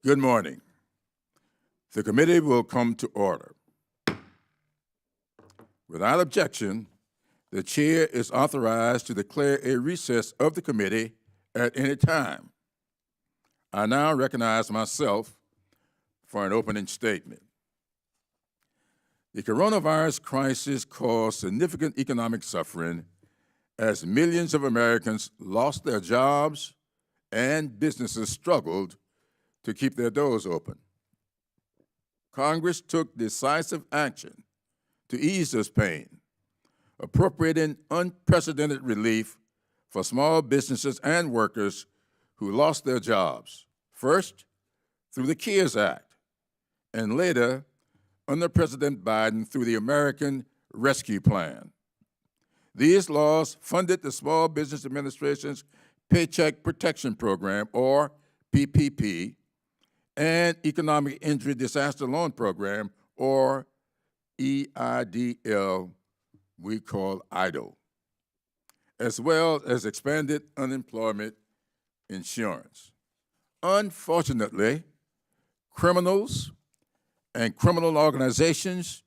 Good morning. The committee will come to order. Without objection, the chair is authorized to declare a recess of the committee at any time. I now recognize myself for an opening statement. The coronavirus crisis caused significant economic suffering as millions of Americans lost their jobs and businesses struggled to keep their doors open. Congress took decisive action to ease this pain, appropriating unprecedented relief for small businesses and workers who lost their jobs, first through the CARES Act, and later under President Biden through the American Rescue Plan. These laws funded the Small Business Administration's Paycheck Protection Program, or PPP, and Economic Injury Disaster Loan Program, or EIDL, we call EIDL, as well as expanded unemployment insurance. Unfortunately, criminals and criminal organizations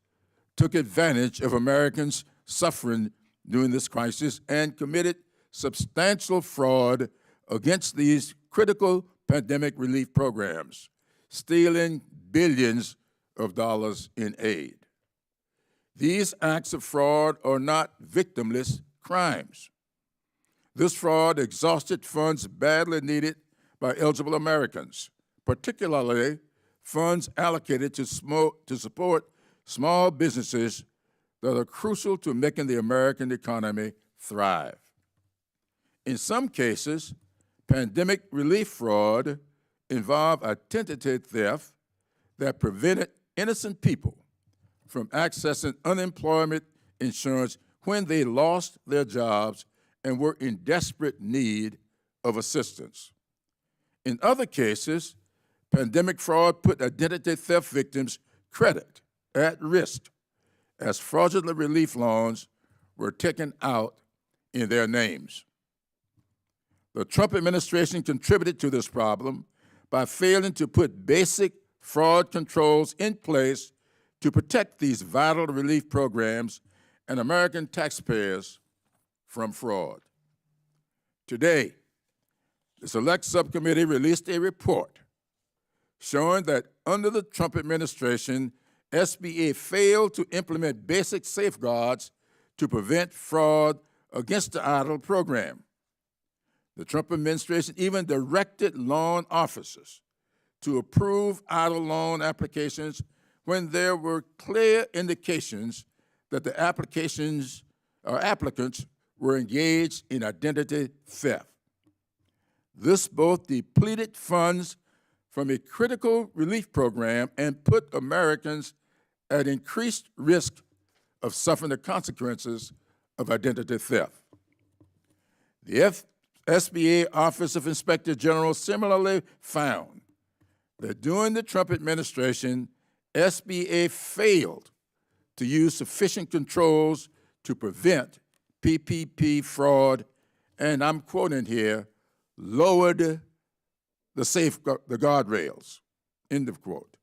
took advantage of Americans suffering during this crisis and committed substantial fraud against these critical pandemic relief programs, stealing billions of dollars in aid. These acts of fraud are not victimless crimes. This fraud exhausted funds badly needed by eligible Americans, particularly funds allocated to support small businesses that are crucial to making the American economy thrive. In some cases, pandemic relief fraud involved identity theft that prevented innocent people from accessing unemployment insurance when they lost their jobs and were in desperate need of assistance. In other cases, pandemic fraud put identity theft victims' credit at risk as fraudulent relief loans were taken out in their names. The Trump administration contributed to this problem by failing to put basic fraud controls in place to protect these vital relief programs and American taxpayers from fraud. Today, the Select Subcommittee released a report showing that under the Trump administration, SBA failed to implement basic safeguards to prevent fraud against the EIDL program. The Trump administration even directed loan officers to approve EIDL loan applications when there were clear indications that the applicants were engaged in identity theft. This both depleted funds from a critical relief program and put Americans at increased risk of suffering the consequences of identity theft. The SBA Office of Inspector General similarly found that during the Trump administration, SBA failed to use sufficient controls to prevent PPP fraud, and I'm quoting here, lowered the guardrails, end of quote,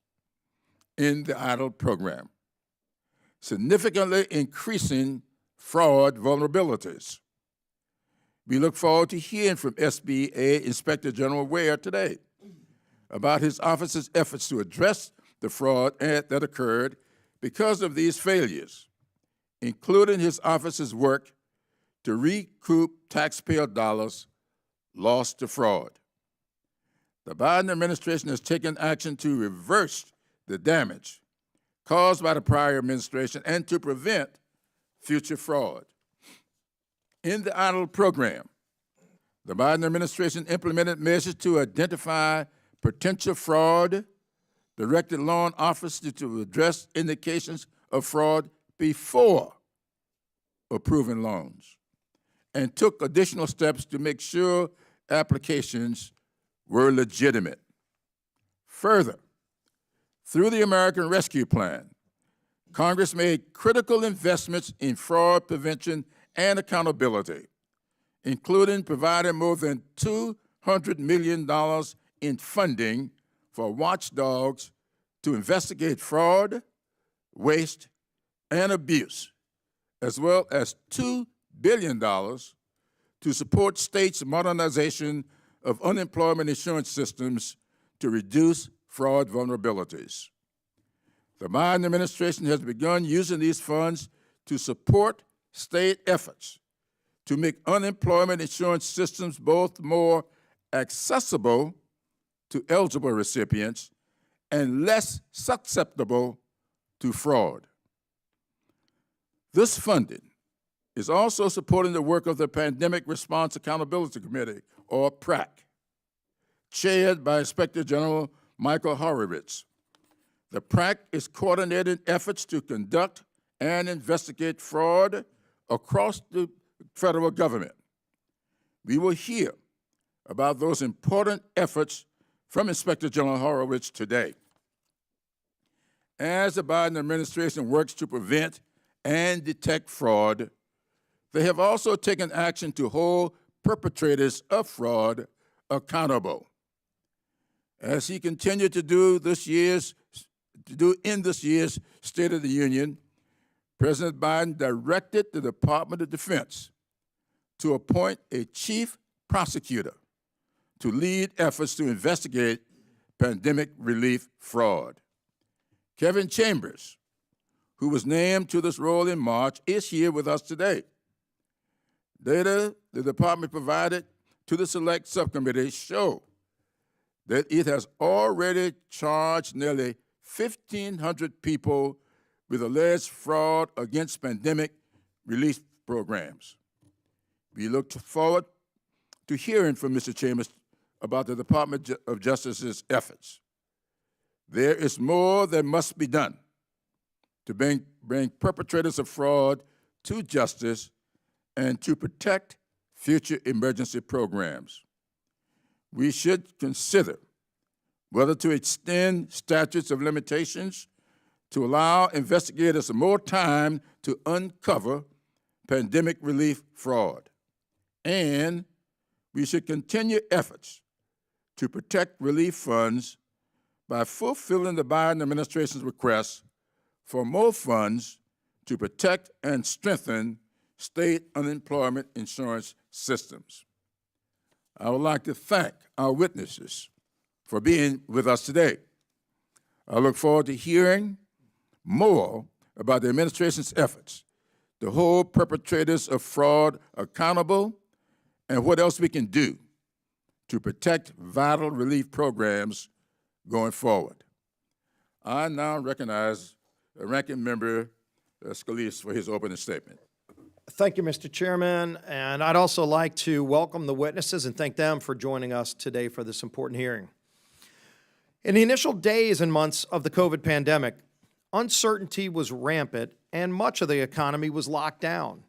in the EIDL program, significantly increasing fraud vulnerabilities. We look forward to hearing from SBA Inspector General Ware today about his office's efforts to address the fraud that occurred because of these failures, including his office's work to recoup taxpayer dollars lost to fraud. The Biden administration has taken action to reverse the damage caused by the prior administration and to prevent future fraud. In the EIDL program, the Biden administration implemented measures to identify potential fraud, directed loan officers to address indications of fraud before approving loans, and took additional steps to make sure applications were legitimate. Further, through the American Rescue Plan, Congress made critical investments in fraud prevention and accountability, including providing more than $200 million in funding for watchdogs to investigate fraud, waste, and abuse, as well as $2 billion to support states' modernization of unemployment insurance systems to reduce fraud vulnerabilities. The Biden administration has begun using these funds to support state efforts to make unemployment insurance systems both more accessible to eligible recipients and less susceptible to fraud. This funding is also supporting the work of the Pandemic Response Accountability Committee, or PRAC, chaired by Inspector General Michael Horowitz. The PRAC is coordinating efforts to conduct and investigate fraud across the federal government. We will hear about those important efforts from Inspector General Horowitz today. As the Biden administration works to prevent and detect fraud, they have also taken action to hold perpetrators of fraud accountable. As he continued to do in this year's State of the Union, President Biden directed the Department of Defense to appoint a chief prosecutor to lead efforts to investigate pandemic relief fraud. Kevin Chambers, who was named to this role in March, is here with us today. Data the department provided to the Select Subcommittee show that it has already charged nearly 1,500 people with alleged fraud against pandemic relief programs. We look forward to hearing from Mr. Chambers about the Department of Justice's efforts. There is more that must be done to bring perpetrators of fraud to justice and to protect future emergency programs. We should consider whether to extend statutes of limitations to allow investigators more time to uncover pandemic relief fraud. And we should continue efforts to protect relief funds by fulfilling the Biden administration's request for more funds to protect and strengthen state unemployment insurance systems. I would like to thank our witnesses for being with us today. I look forward to hearing more about the administration's efforts to hold perpetrators of fraud accountable and what else we can do to protect vital relief programs going forward. I now recognize Ranking Member Scalise for his opening statement. Thank you, Mr. Chairman, and I'd also like to welcome the witnesses and thank them for joining us today for this important hearing. In the initial days and months of the COVID pandemic, uncertainty was rampant and much of the economy was locked down.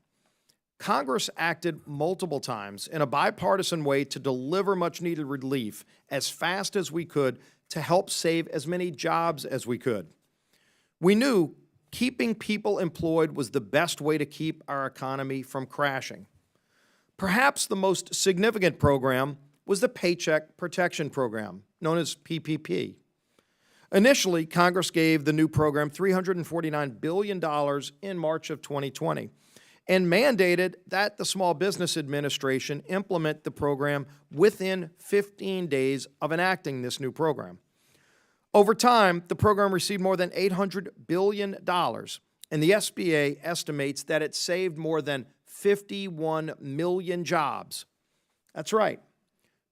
Congress acted multiple times in a bipartisan way to deliver much-needed relief as fast as we could to help save as many jobs as we could. We knew keeping people employed was the best way to keep our economy from crashing. Perhaps the most significant program was the Paycheck Protection Program, known as PPP. Initially, Congress gave the new program $349 billion in March of 2020 and mandated that the Small Business Administration implement the program within 15 days of enacting this new program. Over time, the program received more than $800 billion, and the SBA estimates that it saved more than 51 million jobs. That's right.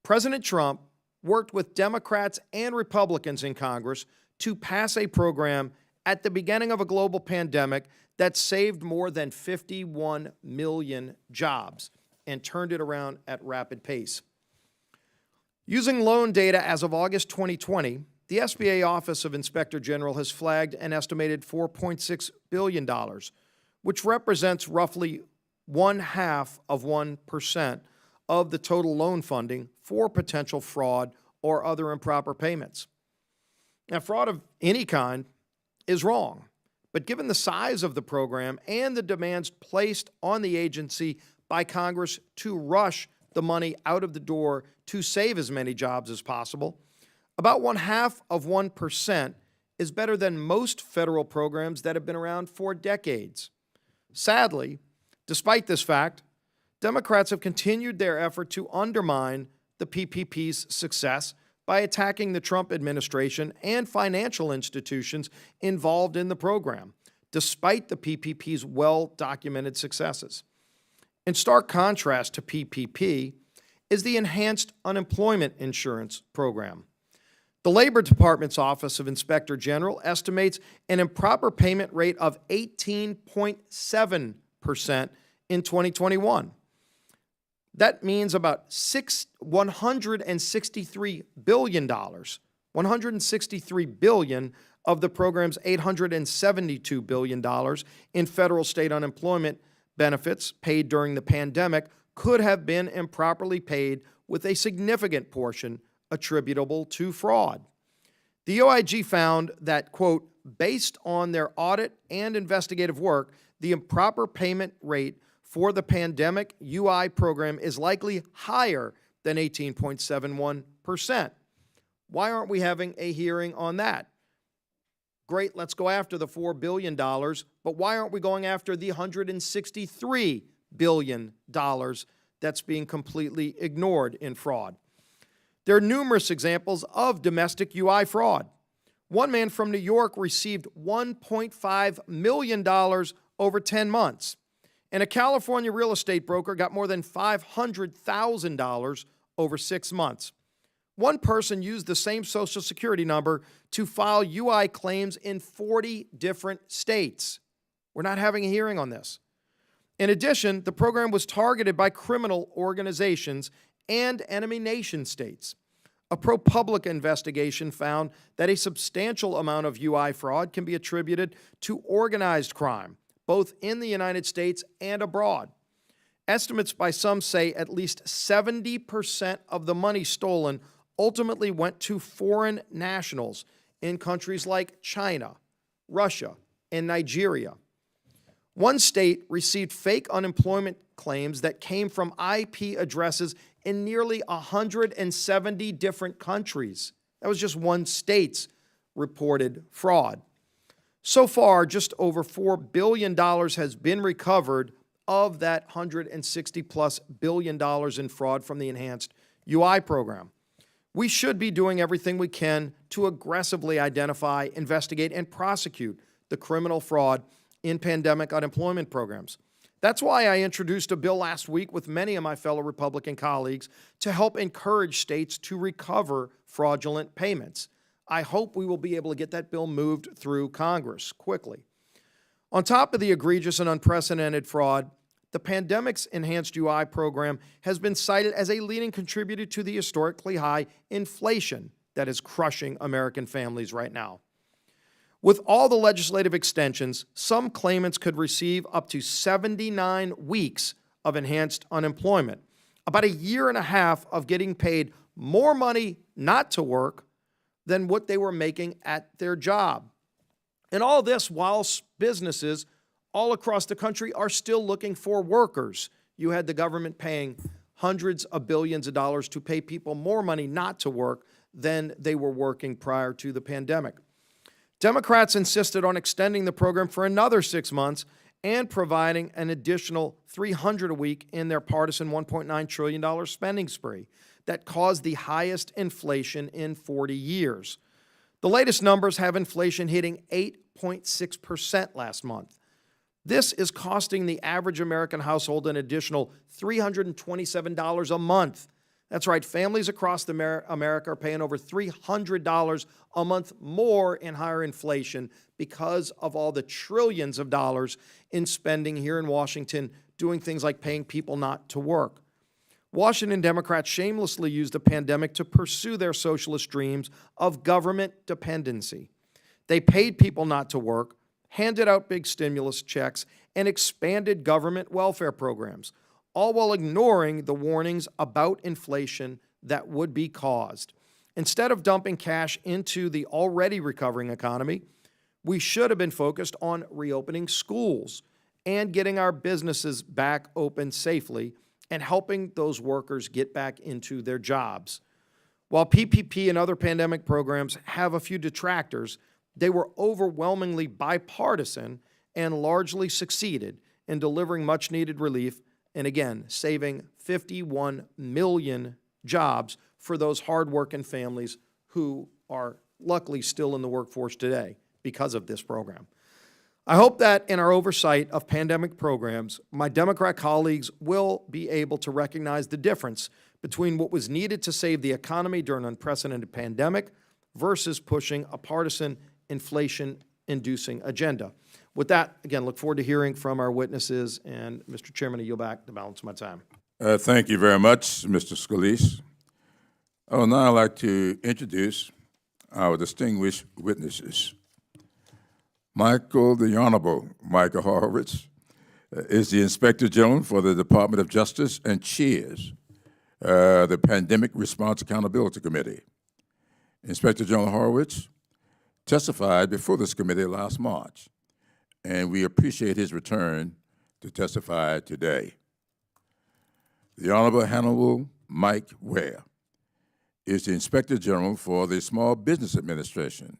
President Trump worked with Democrats and Republicans in Congress to pass a program at the beginning of a global pandemic that saved more than 51 million jobs and turned it around at rapid pace. Using loan data as of August 2020, the SBA Office of Inspector General has flagged an estimated $4.6 billion, which represents roughly 0.5% of the total loan funding for potential fraud or other improper payments. Now, fraud of any kind is wrong, but given the size of the program and the demands placed on the agency by Congress to rush the money out of the door to save as many jobs as possible, About 0.5% is better than most federal programs that have been around for decades. Sadly, despite this fact, Democrats have continued their effort to undermine the PPP's success by attacking the Trump administration and financial institutions involved in the program, despite the PPP's well-documented successes. In stark contrast to PPP is the Enhanced Unemployment Insurance Program. The Labor Department's Office of Inspector General estimates an improper payment rate of 18.7% in 2021. That means about $163 billion, $163 billion of the program's $872 billion in federal state unemployment benefits paid during the pandemic could have been improperly paid, with a significant portion attributable to fraud. The OIG found that, quote, based on their audit and investigative work, the improper payment rate for the pandemic UI program is likely higher than 18.71%. Why aren't we having a hearing on that? Great, let's go after the $4 billion, but why aren't we going after the $163 billion that's being completely ignored in fraud? There are numerous examples of domestic UI fraud. One man from New York received $1.5 million over 10 months. And a California real estate broker got more than $500,000 over 6 months. One person used the same Social Security number to file UI claims in 40 different states. We're not having a hearing on this. In addition, the program was targeted by criminal organizations and enemy nation states. A ProPublica investigation found that a substantial amount of UI fraud can be attributed to organized crime, both in the United States and abroad. Estimates by some say at least 70% of the money stolen ultimately went to foreign nationals in countries like China, Russia, and Nigeria. One state received fake unemployment claims that came from IP addresses in nearly 170 different countries. That was just one state's reported fraud. So far, just over $4 billion has been recovered of that $160+ billion in fraud from the Enhanced UI program. We should be doing everything we can to aggressively identify, investigate, and prosecute the criminal fraud in pandemic unemployment programs. That's why I introduced a bill last week with many of my fellow Republican colleagues to help encourage states to recover fraudulent payments. I hope we will be able to get that bill moved through Congress quickly. On top of the egregious and unprecedented fraud, the pandemic's Enhanced UI program has been cited as a leading contributor to the historically high inflation that is crushing American families right now. With all the legislative extensions, some claimants could receive up to 79 weeks of enhanced unemployment, about a year and a half of getting paid more money not to work than what they were making at their job. And all this whilst businesses all across the country are still looking for workers. You had the government paying hundreds of billions of dollars to pay people more money not to work than they were working prior to the pandemic. Democrats insisted on extending the program for another 6 months and providing an additional $300 a week in their partisan $1.9 trillion spending spree that caused the highest inflation in 40 years. The latest numbers have inflation hitting 8.6% last month. This is costing the average American household an additional $327 a month. That's right, families across America are paying over $300 a month more in higher inflation because of all the trillions of dollars in spending here in Washington doing things like paying people not to work. Washington Democrats shamelessly used the pandemic to pursue their socialist dreams of government dependency. They paid people not to work, handed out big stimulus checks, and expanded government welfare programs, all while ignoring the warnings about inflation that would be caused. Instead of dumping cash into the already recovering economy, we should have been focused on reopening schools and getting our businesses back open safely and helping those workers get back into their jobs. While PPP and other pandemic programs have a few detractors, they were overwhelmingly bipartisan and largely succeeded in delivering much-needed relief and, again, saving 51 million jobs for those hard-working families who are luckily still in the workforce today because of this program. I hope that in our oversight of pandemic programs, my Democrat colleagues will be able to recognize the difference between what was needed to save the economy during an unprecedented pandemic versus pushing a partisan inflation-inducing agenda. With that, again, look forward to hearing from our witnesses, and Mr. Chairman, I yield back the balance of my time. Thank you very much, Mr. Scalise. I would now like to introduce our distinguished witnesses. The Honorable Michael Horowitz is the Inspector General for the Department of Justice and chairs the Pandemic Response Accountability Committee. Inspector General Horowitz testified before this committee last March, and we appreciate his return to testify today. The Honorable Hannibal Mike Ware is the Inspector General for the Small Business Administration.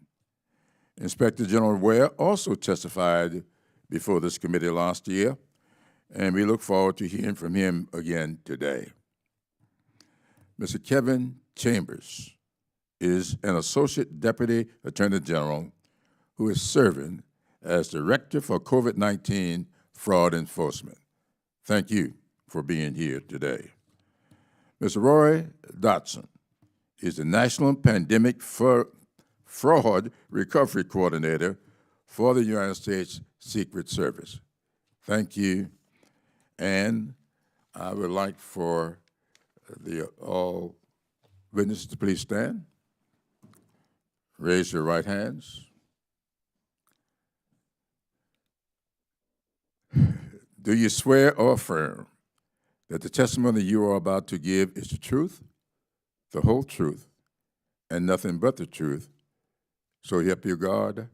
Inspector General Ware also testified before this committee last year, and we look forward to hearing from him again today. Mr. Kevin Chambers is an Associate Deputy Attorney General who is serving as Director for COVID-19 Fraud Enforcement. Thank you for being here today. Mr. Roy Dodson is the National Pandemic Fraud Recovery Coordinator for the United States Secret Service. Thank you. And I would like for all witnesses to please stand. Raise your right hands. Do you swear or affirm that the testimony you are about to give is the truth, the whole truth, and nothing but the truth, so help you God?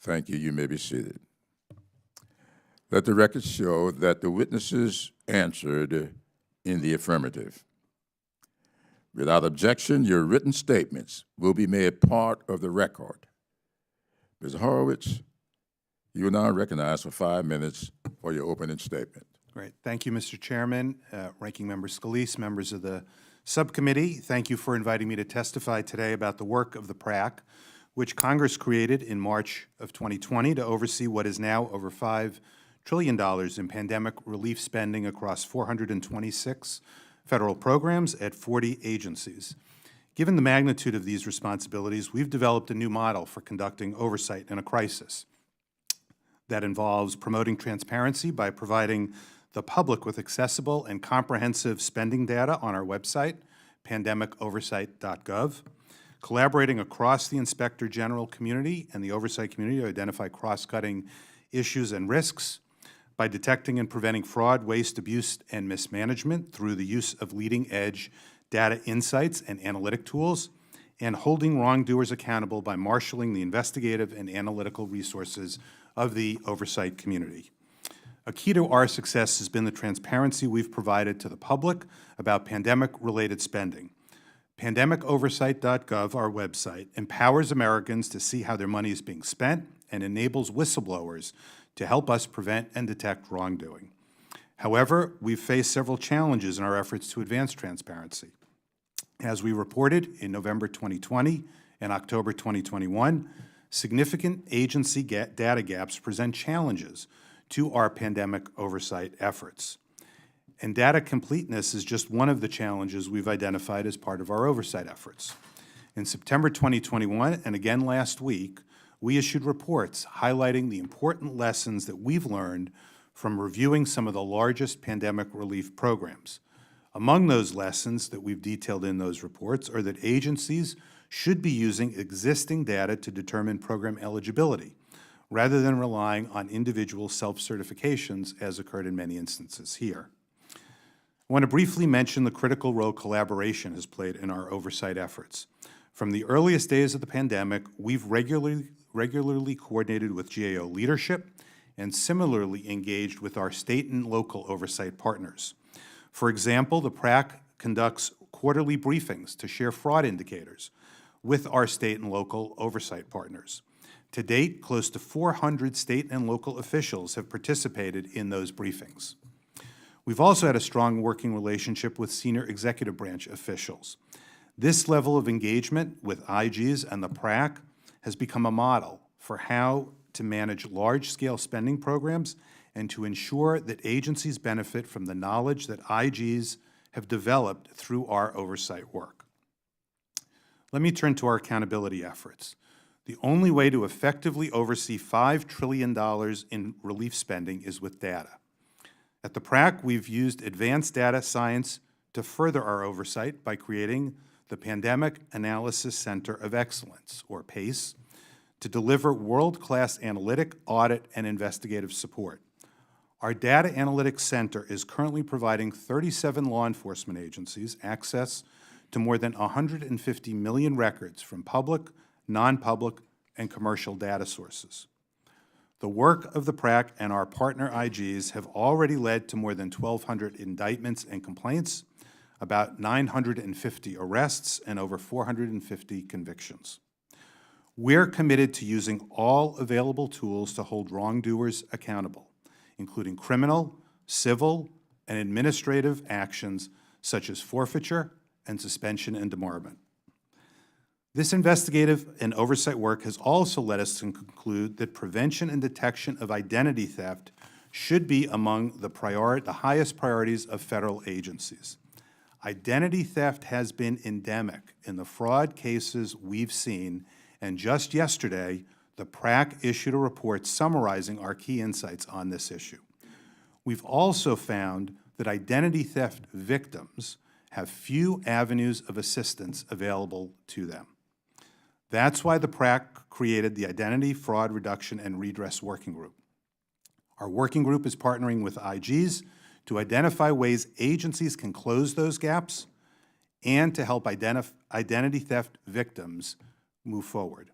Thank you. You may be seated. Let the record show that the witnesses answered in the affirmative. Without objection, your written statements will be made part of the record. Ms. Horowitz, you are now recognized for 5 minutes for your opening statement. Great. Thank you, Mr. Chairman, Ranking Member Scalise, members of the subcommittee. Thank you for inviting me to testify today about the work of the PRAC, which Congress created in March of 2020 to oversee what is now over $5 trillion in pandemic relief spending across 426 federal programs at 40 agencies. Given the magnitude of these responsibilities, we've developed a new model for conducting oversight in a crisis that involves promoting transparency by providing the public with accessible and comprehensive spending data on our website, pandemicoversight.gov, collaborating across the Inspector General community and the oversight community to identify cross-cutting issues and risks, by detecting and preventing fraud, waste, abuse, and mismanagement through the use of leading-edge data insights and analytic tools, and holding wrongdoers accountable by marshaling the investigative and analytical resources of the oversight community. A key to our success has been the transparency we've provided to the public about pandemic-related spending. Pandemicoversight.gov, our website, empowers Americans to see how their money is being spent and enables whistleblowers to help us prevent and detect wrongdoing. However, we've faced several challenges in our efforts to advance transparency. As we reported in November 2020 and October 2021, significant agency data gaps present challenges to our pandemic oversight efforts. And data completeness is just one of the challenges we've identified as part of our oversight efforts. In September 2021, and again last week, we issued reports highlighting the important lessons that we've learned from reviewing some of the largest pandemic relief programs. Among those lessons that we've detailed in those reports are that agencies should be using existing data to determine program eligibility, rather than relying on individual self-certifications as occurred in many instances here. I want to briefly mention the critical role collaboration has played in our oversight efforts. From the earliest days of the pandemic, we've regularly coordinated with GAO leadership and similarly engaged with our state and local oversight partners. For example, the PRAC conducts quarterly briefings to share fraud indicators with our state and local oversight partners. To date, close to 400 state and local officials have participated in those briefings. We've also had a strong working relationship with senior executive branch officials. This level of engagement with IGs and the PRAC has become a model for how to manage large-scale spending programs and to ensure that agencies benefit from the knowledge that IGs have developed through our oversight work. Let me turn to our accountability efforts. The only way to effectively oversee $5 trillion in relief spending is with data. At the PRAC, we've used advanced data science to further our oversight by creating the Pandemic Analysis Center of Excellence, or PACE, to deliver world-class analytic, audit, and investigative support. Our Data Analytics Center is currently providing 37 law enforcement agencies access to more than 150 million records from public, non-public, and commercial data sources. The work of the PRAC and our partner IGs have already led to more than 1,200 indictments and complaints, about 950 arrests, and over 450 convictions. We're committed to using all available tools to hold wrongdoers accountable, including criminal, civil, and administrative actions such as forfeiture and suspension and debarment. This investigative and oversight work has also led us to conclude that prevention and detection of identity theft should be among the highest priorities of federal agencies. Identity theft has been endemic in the fraud cases we've seen, and just yesterday, the PRAC issued a report summarizing our key insights on this issue. We've also found that identity theft victims have few avenues of assistance available to them. That's why the PRAC created the Identity Fraud Reduction and Redress Working Group. Our working group is partnering with IGs to identify ways agencies can close those gaps and to help identity theft victims move forward.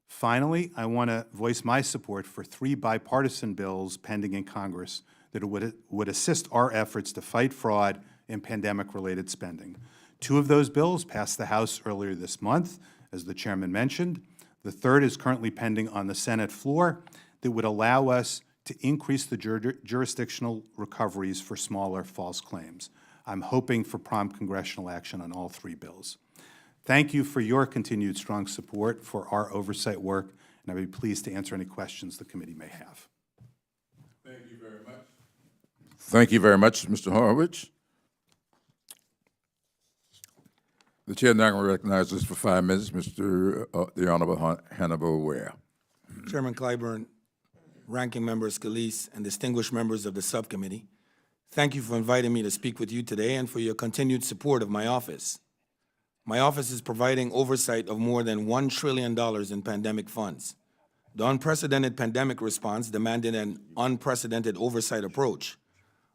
Finally, I want to voice my support for 3 bipartisan bills pending in Congress that would assist our efforts to fight fraud and pandemic-related spending. 2 of those bills passed the House earlier this month, as the chairman mentioned. The third is currently pending on the Senate floor that would allow us to increase the jurisdictional recoveries for smaller false claims. I'm hoping for prompt congressional action on all 3 bills. Thank you for your continued strong support for our oversight work, and I'd be pleased to answer any questions the committee may have. Thank you very much. Thank you very much, Mr. Horwich. The chair now recognizes for 5 minutes the Honorable Hannibal Ware. Chairman Clyburn, Ranking Member Scalise, and distinguished members of the subcommittee, thank you for inviting me to speak with you today and for your continued support of my office. My office is providing oversight of more than $1 trillion in pandemic funds. The unprecedented pandemic response demanded an unprecedented oversight approach.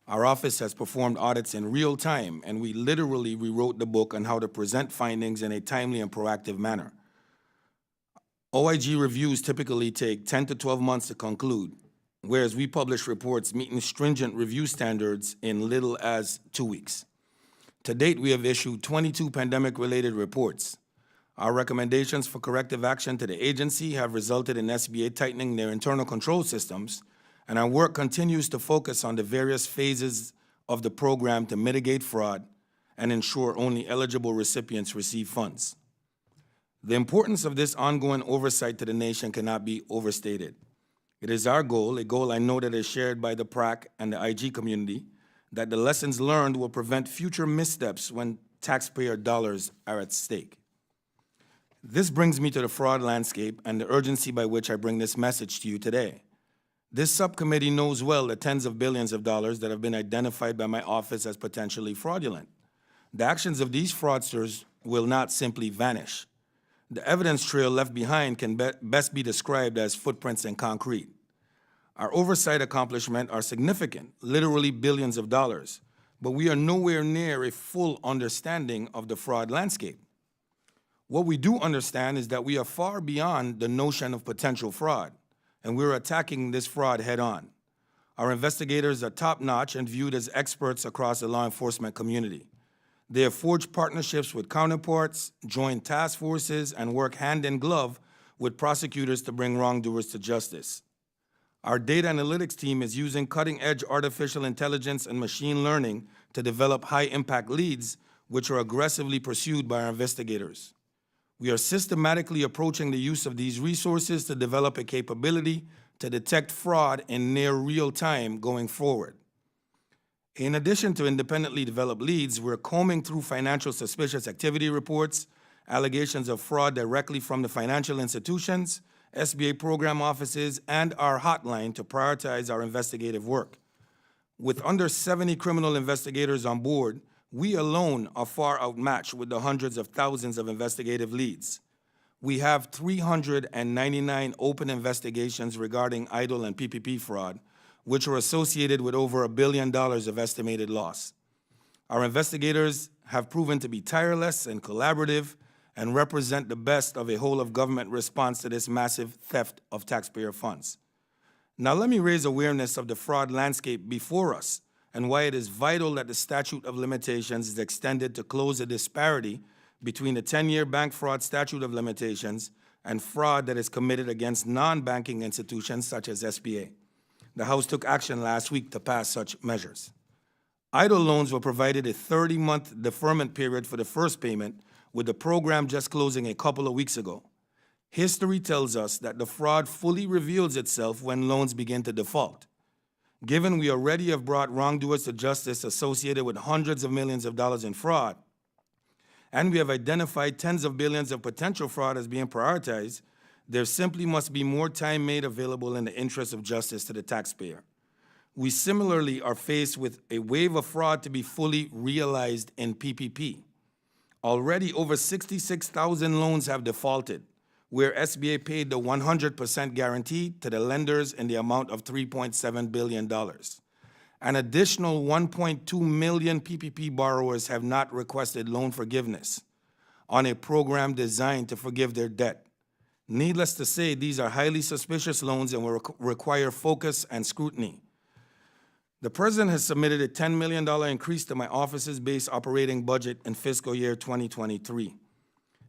Our office has performed audits in real time, and we literally rewrote the book on how to present findings in a timely and proactive manner. OIG reviews typically take 10 to 12 months to conclude, whereas we publish reports meeting stringent review standards in little as 2 weeks. To date, we have issued 22 pandemic-related reports. Our recommendations for corrective action to the agency have resulted in SBA tightening their internal control systems, and our work continues to focus on the various phases of the program to mitigate fraud and ensure only eligible recipients receive funds. The importance of this ongoing oversight to the nation cannot be overstated. It is our goal, a goal I know that is shared by the PRAC and the IG community, that the lessons learned will prevent future missteps when taxpayer dollars are at stake. This brings me to the fraud landscape and the urgency by which I bring this message to you today. This subcommittee knows well the tens of billions of dollars that have been identified by my office as potentially fraudulent. The actions of these fraudsters will not simply vanish. The evidence trail left behind can best be described as footprints in concrete. Our oversight accomplishments are significant, literally billions of dollars, but we are nowhere near a full understanding of the fraud landscape. What we do understand is that we are far beyond the notion of potential fraud, and we're attacking this fraud head-on. Our investigators are top-notch and viewed as experts across the law enforcement community. They have forged partnerships with counterparts, joined task forces, and work hand in glove with prosecutors to bring wrongdoers to justice. Our data analytics team is using cutting-edge artificial intelligence and machine learning to develop high-impact leads, which are aggressively pursued by our investigators. We are systematically approaching the use of these resources to develop a capability to detect fraud in near real time going forward. In addition to independently developed leads, we're combing through financial suspicious activity reports, allegations of fraud directly from the financial institutions, SBA program offices, and our hotline to prioritize our investigative work. With under 70 criminal investigators on board, we alone are far outmatched with the hundreds of thousands of investigative leads. We have 399 open investigations regarding EIDL and PPP fraud, which are associated with over $1 billion of estimated loss. Our investigators have proven to be tireless and collaborative and represent the best of a whole-of-government response to this massive theft of taxpayer funds. Now let me raise awareness of the fraud landscape before us and why it is vital that the statute of limitations is extended to close a disparity between the 10-year bank fraud statute of limitations and fraud that is committed against non-banking institutions such as SBA. The House took action last week to pass such measures. EIDL loans were provided a 30-month deferment period for the first payment, with the program just closing a couple of weeks ago. History tells us that the fraud fully reveals itself when loans begin to default. Given we already have brought wrongdoers to justice associated with hundreds of millions of dollars in fraud, and we have identified tens of billions of potential fraud as being prioritized, there simply must be more time made available in the interest of justice to the taxpayer. We similarly are faced with a wave of fraud to be fully realized in PPP. Already over 66,000 loans have defaulted, where SBA paid the 100% guarantee to the lenders in the amount of $3.7 billion. An additional 1.2 million PPP borrowers have not requested loan forgiveness on a program designed to forgive their debt. Needless to say, these are highly suspicious loans and will require focus and scrutiny. The President has submitted a $10 million increase to my office's base operating budget in fiscal year 2023.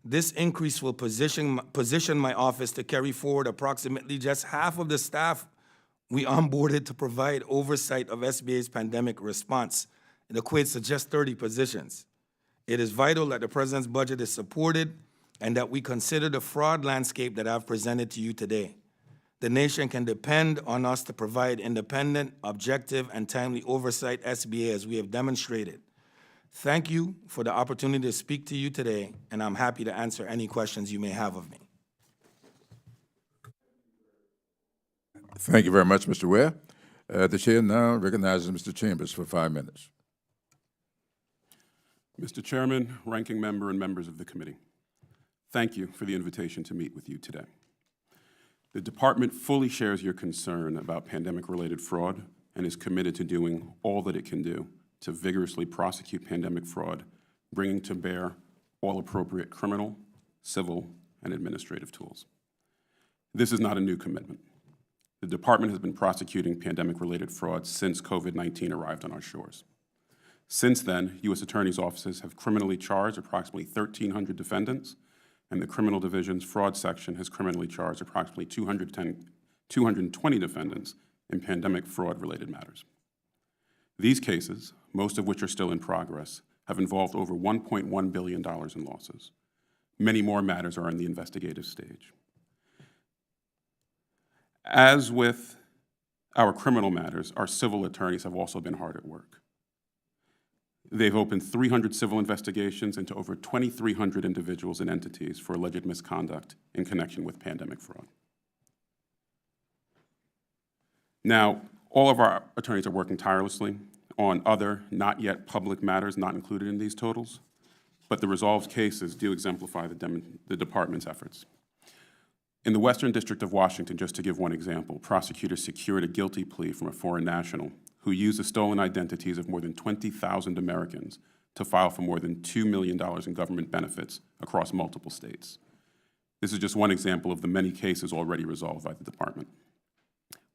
This increase will position my office to carry forward approximately just half of the staff we onboarded to provide oversight of SBA's pandemic response. It equates to just 30 positions. It is vital that the President's budget is supported and that we consider the fraud landscape that I've presented to you today. The nation can depend on us to provide independent, objective, and timely oversight SBA as we have demonstrated. Thank you for the opportunity to speak to you today, and I'm happy to answer any questions you may have of me. Thank you very much, Mr. Ware. The chair now recognizes Mr. Chambers for 5 minutes. Mr. Chairman, ranking member, and members of the committee, thank you for the invitation to meet with you today. The department fully shares your concern about pandemic-related fraud and is committed to doing all that it can do to vigorously prosecute pandemic fraud, bringing to bear all appropriate criminal, civil, and administrative tools. This is not a new commitment. The department has been prosecuting pandemic-related fraud since COVID-19 arrived on our shores. Since then, U.S. attorneys' offices have criminally charged approximately 1,300 defendants, and the Criminal Division's fraud section has criminally charged approximately 220 defendants in pandemic fraud-related matters. These cases, most of which are still in progress, have involved over $1.1 billion in losses. Many more matters are in the investigative stage. As with our criminal matters, our civil attorneys have also been hard at work. They've opened 300 civil investigations into over 2,300 individuals and entities for alleged misconduct in connection with pandemic fraud. Now, all of our attorneys are working tirelessly on other not yet public matters not included in these totals, but the resolved cases do exemplify the department's efforts. In the Western District of Washington, just to give one example, prosecutors secured a guilty plea from a foreign national who used the stolen identities of more than 20,000 Americans to file for more than $2 million in government benefits across multiple states. This is just one example of the many cases already resolved by the department.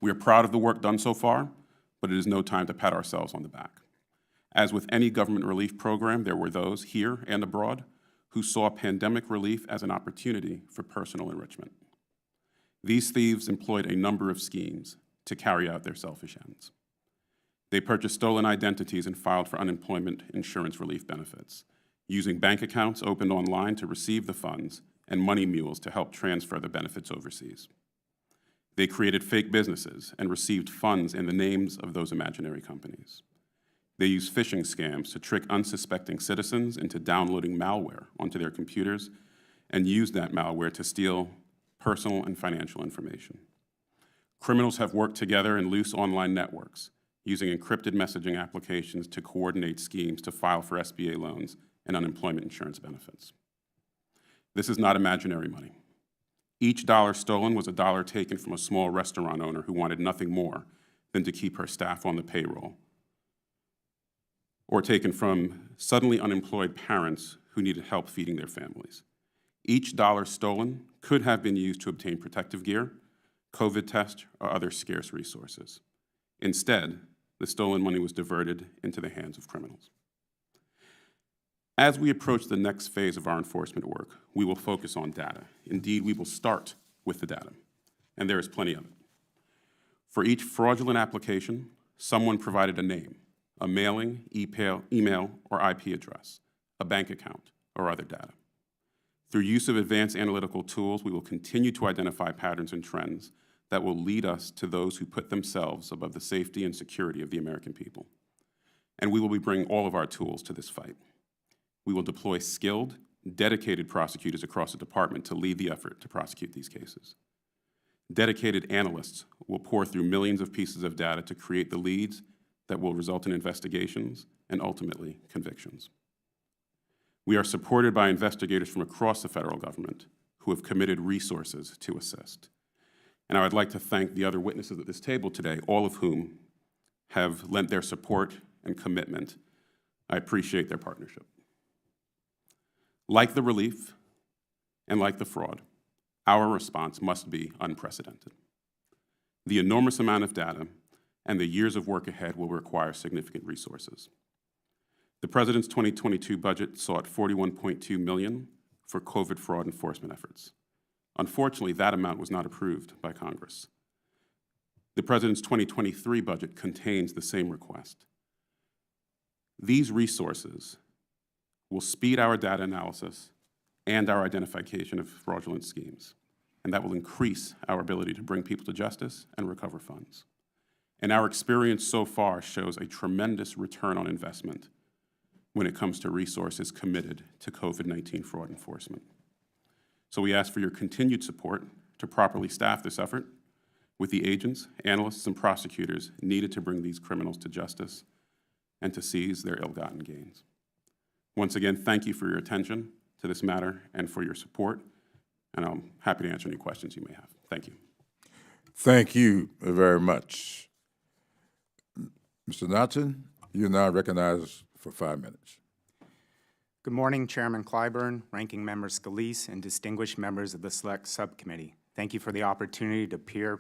We are proud of the work done so far, but it is no time to pat ourselves on the back. As with any government relief program, there were those here and abroad who saw pandemic relief as an opportunity for personal enrichment. These thieves employed a number of schemes to carry out their selfish ends. They purchased stolen identities and filed for unemployment insurance relief benefits, using bank accounts opened online to receive the funds and money mules to help transfer the benefits overseas. They created fake businesses and received funds in the names of those imaginary companies. They used phishing scams to trick unsuspecting citizens into downloading malware onto their computers and used that malware to steal personal and financial information. Criminals have worked together in loose online networks, using encrypted messaging applications to coordinate schemes to file for SBA loans and unemployment insurance benefits. This is not imaginary money. Each dollar stolen was a dollar taken from a small restaurant owner who wanted nothing more than to keep her staff on the payroll, or taken from suddenly unemployed parents who needed help feeding their families. Each dollar stolen could have been used to obtain protective gear, COVID tests, or other scarce resources. Instead, the stolen money was diverted into the hands of criminals. As we approach the next phase of our enforcement work, we will focus on data. Indeed, we will start with the data, and there is plenty of it. For each fraudulent application, someone provided a name, a mailing, email, or IP address, a bank account, or other data. Through use of advanced analytical tools, we will continue to identify patterns and trends that will lead us to those who put themselves above the safety and security of the American people. And we will be bringing all of our tools to this fight. We will deploy skilled, dedicated prosecutors across the department to lead the effort to prosecute these cases. Dedicated analysts will pour through millions of pieces of data to create the leads that will result in investigations and ultimately convictions. We are supported by investigators from across the federal government who have committed resources to assist. And I would like to thank the other witnesses at this table today, all of whom have lent their support and commitment. I appreciate their partnership. Like the relief and like the fraud, our response must be unprecedented. The enormous amount of data and the years of work ahead will require significant resources. The President's 2022 budget sought $41.2 million for COVID fraud enforcement efforts. Unfortunately, that amount was not approved by Congress. The President's 2023 budget contains the same request. These resources will speed our data analysis and our identification of fraudulent schemes, and that will increase our ability to bring people to justice and recover funds. And our experience so far shows a tremendous return on investment when it comes to resources committed to COVID-19 fraud enforcement. So we ask for your continued support to properly staff this effort with the agents, analysts, and prosecutors needed to bring these criminals to justice and to seize their ill-gotten gains. Once again, thank you for your attention to this matter and for your support, and I'm happy to answer any questions you may have. Thank you. Thank you very much. Mr. Knotson, you're now recognized for 5 minutes. Good morning, Chairman Clyburn, Ranking Member Scalise, and distinguished members of the Select Subcommittee. Thank you for the opportunity to appear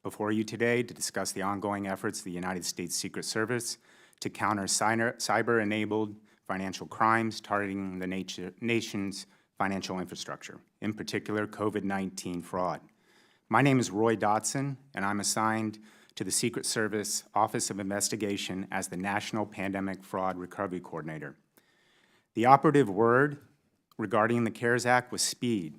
before you today to discuss the ongoing efforts of the United States Secret Service to counter cyber-enabled financial crimes targeting the nation's financial infrastructure, in particular COVID-19 fraud. My name is Roy Dotson, and I'm assigned to the Secret Service Office of Investigation as the National Pandemic Fraud Recovery Coordinator. The operative word regarding the CARES Act was speed.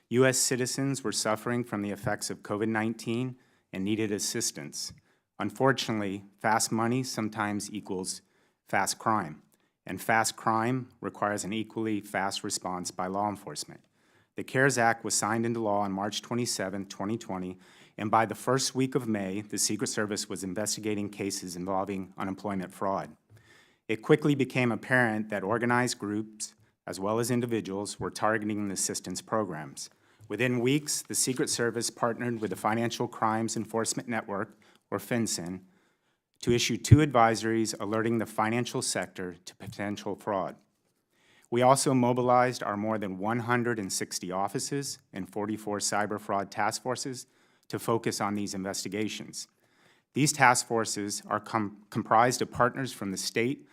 U.S. citizens were suffering from the effects of COVID-19 and needed assistance. Unfortunately, fast money sometimes equals fast crime, and fast crime requires an equally fast response by law enforcement. The CARES Act was signed into law on March 27, 2020, and by the first week of May, the Secret Service was investigating cases involving unemployment fraud. It quickly became apparent that organized groups, as well as individuals, were targeting the assistance programs. Within weeks, the Secret Service partnered with the Financial Crimes Enforcement Network, or FinCEN, to issue 2 advisories alerting the financial sector to potential fraud. We also mobilized our more than 160 offices and 44 cyber fraud task forces to focus on these investigations. These task forces are comprised of partners from the state,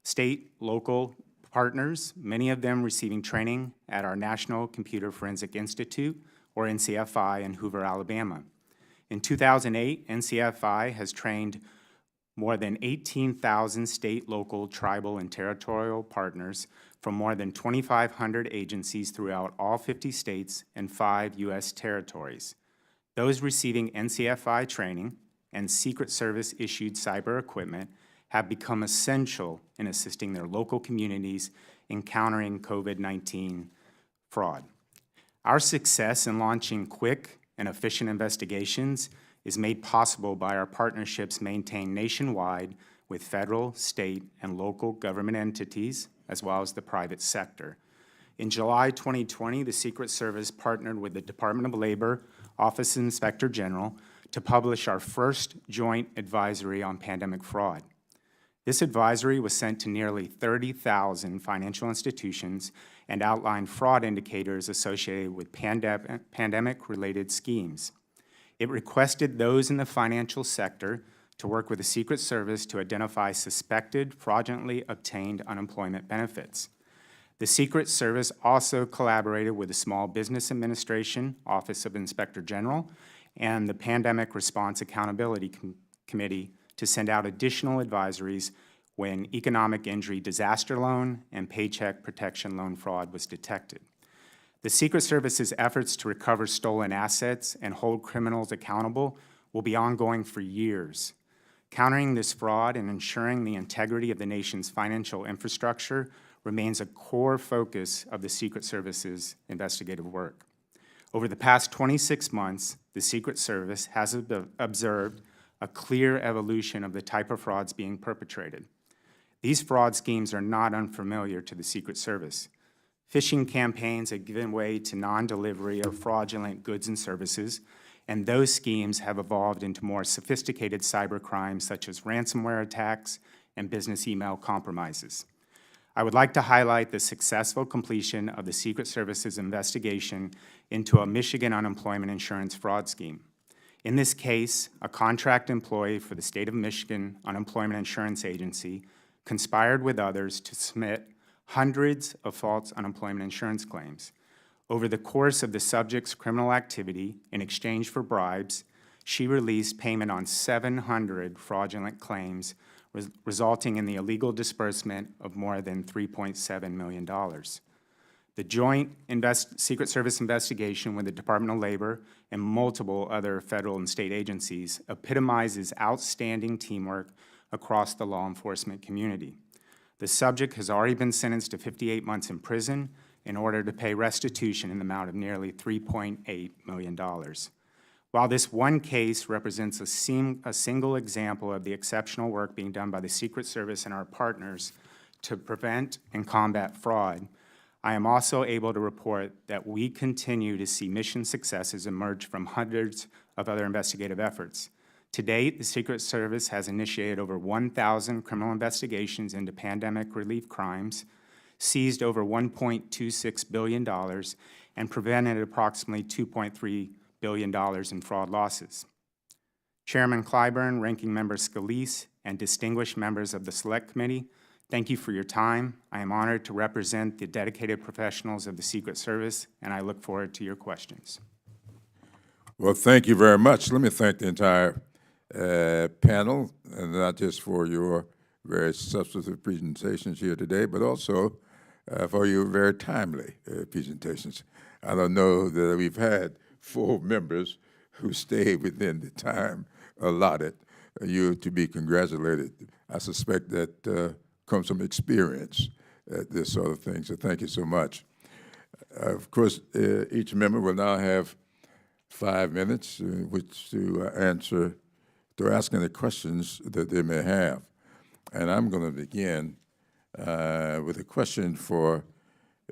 state, local partners, many of them receiving training at our National Computer Forensic Institute, or NCFI, in Hoover, Alabama. In 2008, NCFI has trained more than 18,000 state, local, tribal, and territorial partners from more than 2,500 agencies throughout all 50 states and 5 U.S. territories. Those receiving NCFI training and Secret Service-issued cyber equipment have become essential in assisting their local communities in countering COVID-19 fraud. Our success in launching quick and efficient investigations is made possible by our partnerships maintained nationwide with federal, state, and local government entities, as well as the private sector. In July 2020, the Secret Service partnered with the Department of Labor, Office of Inspector General, to publish our first joint advisory on pandemic fraud. This advisory was sent to nearly 30,000 financial institutions and outlined fraud indicators associated with pandemic-related schemes. It requested those in the financial sector to work with the Secret Service to identify suspected fraudulently obtained unemployment benefits. The Secret Service also collaborated with the Small Business Administration, Office of Inspector General, and the Pandemic Response Accountability Committee to send out additional advisories when economic injury disaster loan and paycheck protection loan fraud was detected. The Secret Service's efforts to recover stolen assets and hold criminals accountable will be ongoing for years. Countering this fraud and ensuring the integrity of the nation's financial infrastructure remains a core focus of the Secret Service's investigative work. Over the past 26 months, the Secret Service has observed a clear evolution of the type of frauds being perpetrated. These fraud schemes are not unfamiliar to the Secret Service. Phishing campaigns have given way to non-delivery of fraudulent goods and services, and those schemes have evolved into more sophisticated cyber crimes such as ransomware attacks and business email compromises. I would like to highlight the successful completion of the Secret Service's investigation into a Michigan unemployment insurance fraud scheme. In this case, a contract employee for the State of Michigan Unemployment Insurance Agency conspired with others to submit hundreds of false unemployment insurance claims. Over the course of the subject's criminal activity, in exchange for bribes, she released payment on 700 fraudulent claims, resulting in the illegal disbursement of more than $3.7 million. The joint Secret Service investigation with the Department of Labor and multiple other federal and state agencies epitomizes outstanding teamwork across the law enforcement community. The subject has already been sentenced to 58 months in prison in order to pay restitution in the amount of nearly $3.8 million. While this one case represents a single example of the exceptional work being done by the Secret Service and our partners to prevent and combat fraud, I am also able to report that we continue to see mission successes emerge from hundreds of other investigative efforts. To date, the Secret Service has initiated over 1,000 criminal investigations into pandemic relief crimes, seized over $1.26 billion, and prevented approximately $2.3 billion in fraud losses. Chairman Clyburn, Ranking Member Scalise, and distinguished members of the Select Committee, thank you for your time. I am honored to represent the dedicated professionals of the Secret Service, and I look forward to your questions. Well, thank you very much. Let me thank the entire panel, and not just for your very substantive presentations here today, but also for your very timely presentations. I don't know that we've had full members who stayed within the time allotted. You're to be congratulated. I suspect that comes from experience at this sort of thing, so thank you so much. Of course, each member will now have 5 minutes in which to ask any questions that they may have. And I'm going to begin with a question for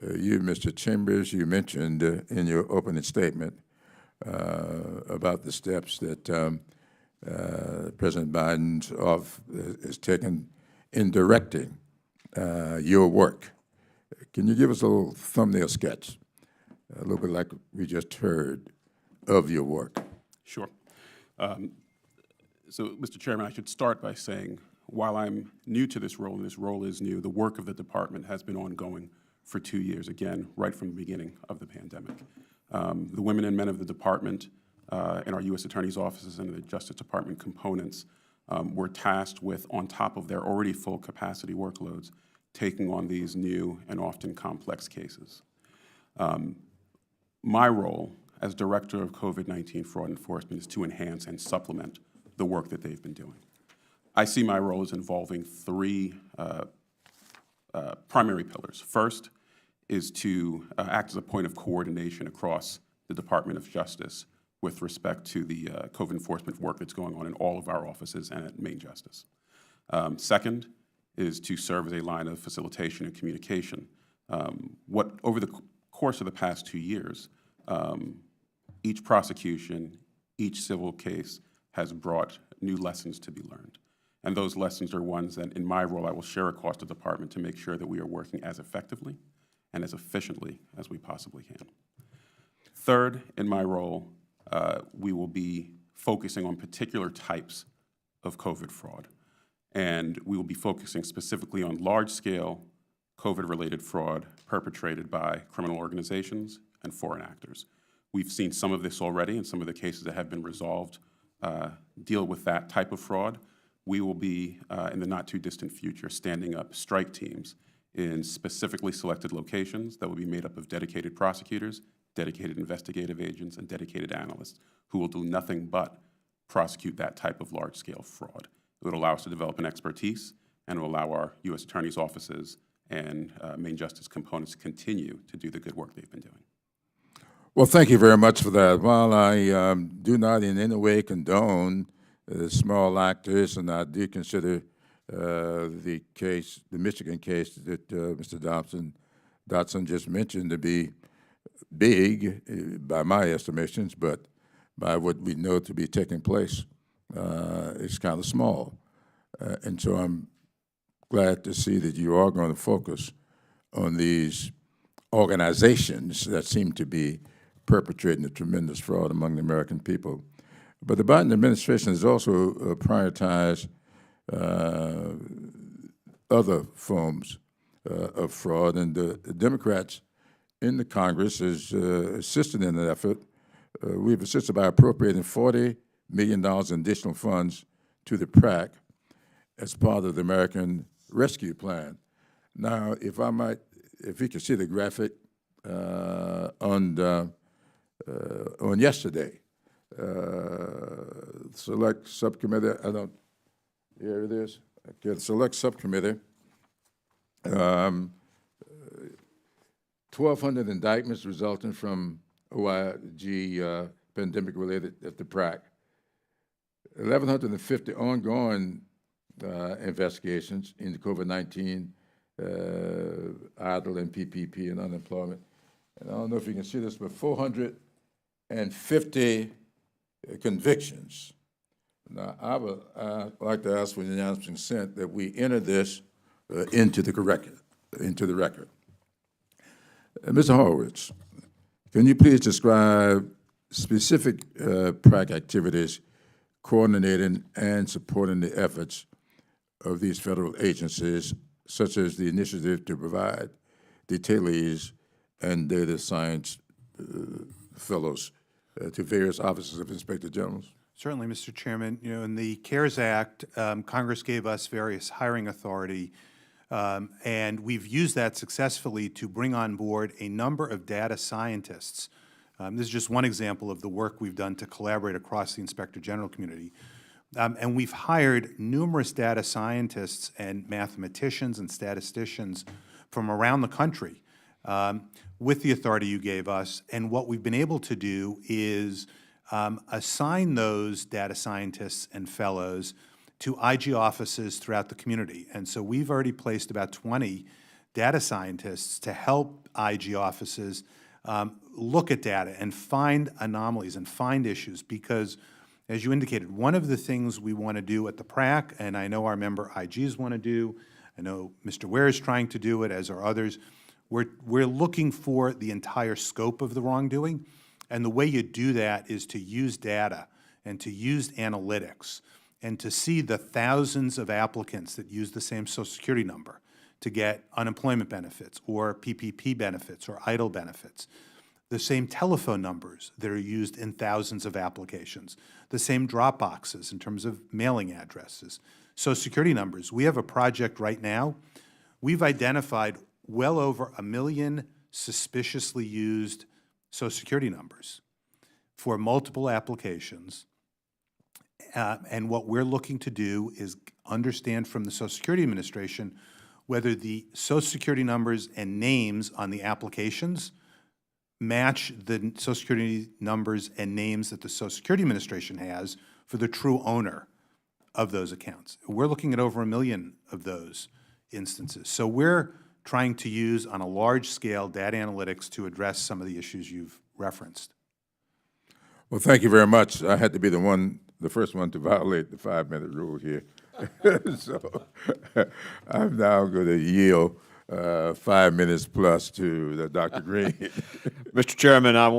you, Mr. Chambers. You mentioned in your opening statement about the steps that President Biden's office has taken in directing your work. Can you give us a little thumbnail sketch, a little bit like we just heard, of your work? Sure. So, Mr. Chairman, I should start by saying while I'm new to this role, and this role is new, the work of the department has been ongoing for 2 years, again, right from the beginning of the pandemic. The women and men of the department in our U.S. Attorney's offices and the Justice Department components were tasked with, on top of their already full capacity workloads, taking on these new and often complex cases. My role as Director of COVID-19 Fraud Enforcement is to enhance and supplement the work that they've been doing. I see my role as involving three primary pillars. First is to act as a point of coordination across the Department of Justice with respect to the COVID enforcement work that's going on in all of our offices and at Main Justice. Second is to serve as a line of facilitation and communication. Over the course of the past 2 years, each prosecution, each civil case has brought new lessons to be learned. And those lessons are ones that, in my role, I will share across the department to make sure that we are working as effectively and as efficiently as we possibly can. Third, in my role, we will be focusing on particular types of COVID fraud. And we will be focusing specifically on large-scale COVID-related fraud perpetrated by criminal organizations and foreign actors. We've seen some of this already, and some of the cases that have been resolved deal with that type of fraud. We will be, in the not-too-distant future, standing up strike teams in specifically selected locations that will be made up of dedicated prosecutors, dedicated investigative agents, and dedicated analysts who will do nothing but prosecute that type of large-scale fraud. It would allow us to develop an expertise, and it will allow our U.S. Attorney's offices and Main Justice components to continue to do the good work they've been doing. Well, thank you very much for that. While I do not in any way condone small actors, and I do consider the Michigan case that Mr. Dotson just mentioned to be big by my estimations, but by what we know to be taking place, it's kind of small. And so I'm glad to see that you are going to focus on these organizations that seem to be perpetrating a tremendous fraud among the American people. But the Biden administration has also prioritized other forms of fraud, and the Democrats in the Congress has assisted in that effort. We've assisted by appropriating $40 million in additional funds to the PRAC as part of the American Rescue Plan. Now, if you could see the graphic on yesterday, select subcommittee, here it is, okay, the select subcommittee, 1,200 indictments resulting from OIG pandemic-related at the PRAC, 1,150 ongoing investigations into COVID-19, idle and PPP and unemployment. And I don't know if you can see this, but 450 convictions. Now, I would like to ask for unanimous consent that we enter this into the record. Mr. Horowitz, can you please describe specific PRAC activities coordinating and supporting the efforts of these federal agencies, such as the initiative to provide detailees and data science fellows to various offices of Inspector Generals? Certainly, Mr. Chairman. You know, in the CARES Act, Congress gave us various hiring authority, and we've used that successfully to bring on board a number of data scientists. This is just one example of the work we've done to collaborate across the Inspector General community. And we've hired numerous data scientists and mathematicians and statisticians from around the country with the authority you gave us. And what we've been able to do is assign those data scientists and fellows to IG offices throughout the community. And so we've already placed about 20 data scientists to help IG offices look at data and find anomalies and find issues, because as you indicated, one of the things we want to do at the PRAC, and I know our member IGs want to do, I know Mr. Ware is trying to do it, as are others, we're looking for the entire scope of the wrongdoing, and the way you do that is to use data and to use analytics and to see the thousands of applicants that use the same Social Security number to get unemployment benefits or PPP benefits or EIDL benefits, the same telephone numbers that are used in thousands of applications, the same drop boxes in terms of mailing addresses, Social Security numbers. We have a project right now. We've identified well over 1 million suspiciously used Social Security numbers for multiple applications. And what we're looking to do is understand from the Social Security Administration whether the Social Security numbers and names on the applications match the Social Security numbers and names that the Social Security Administration has for the true owner of those accounts. We're looking at over 1 million of those instances. So we're trying to use on a large scale data analytics to address some of the issues you've referenced. Well, thank you very much. I had to be the first one to violate the 5-minute rule here. So I'm now going to yield 5 minutes plus to Dr. Green. Mr. Chairman, I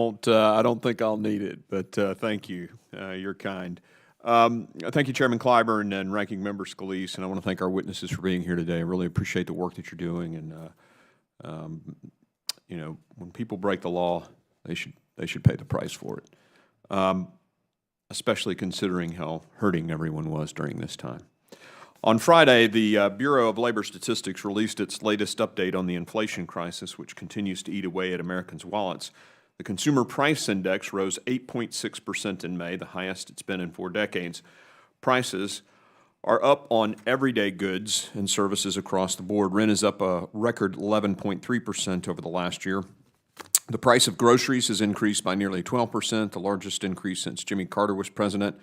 don't think I'll need it, but thank you. You're kind. Thank you, Chairman Clyburn and Ranking Member Scalise, and I want to thank our witnesses for being here today. I really appreciate the work that you're doing, and you know, when people break the law, they should pay the price for it. Especially considering how hurting everyone was during this time. On Friday, the Bureau of Labor Statistics released its latest update on the inflation crisis, which continues to eat away at Americans' wallets. The Consumer Price Index rose 8.6% in May, the highest it's been in 4 decades. Prices are up on everyday goods and services across the board. Rent is up a record 11.3% over the last year. The price of groceries has increased by nearly 12%, the largest increase since Jimmy Carter was president.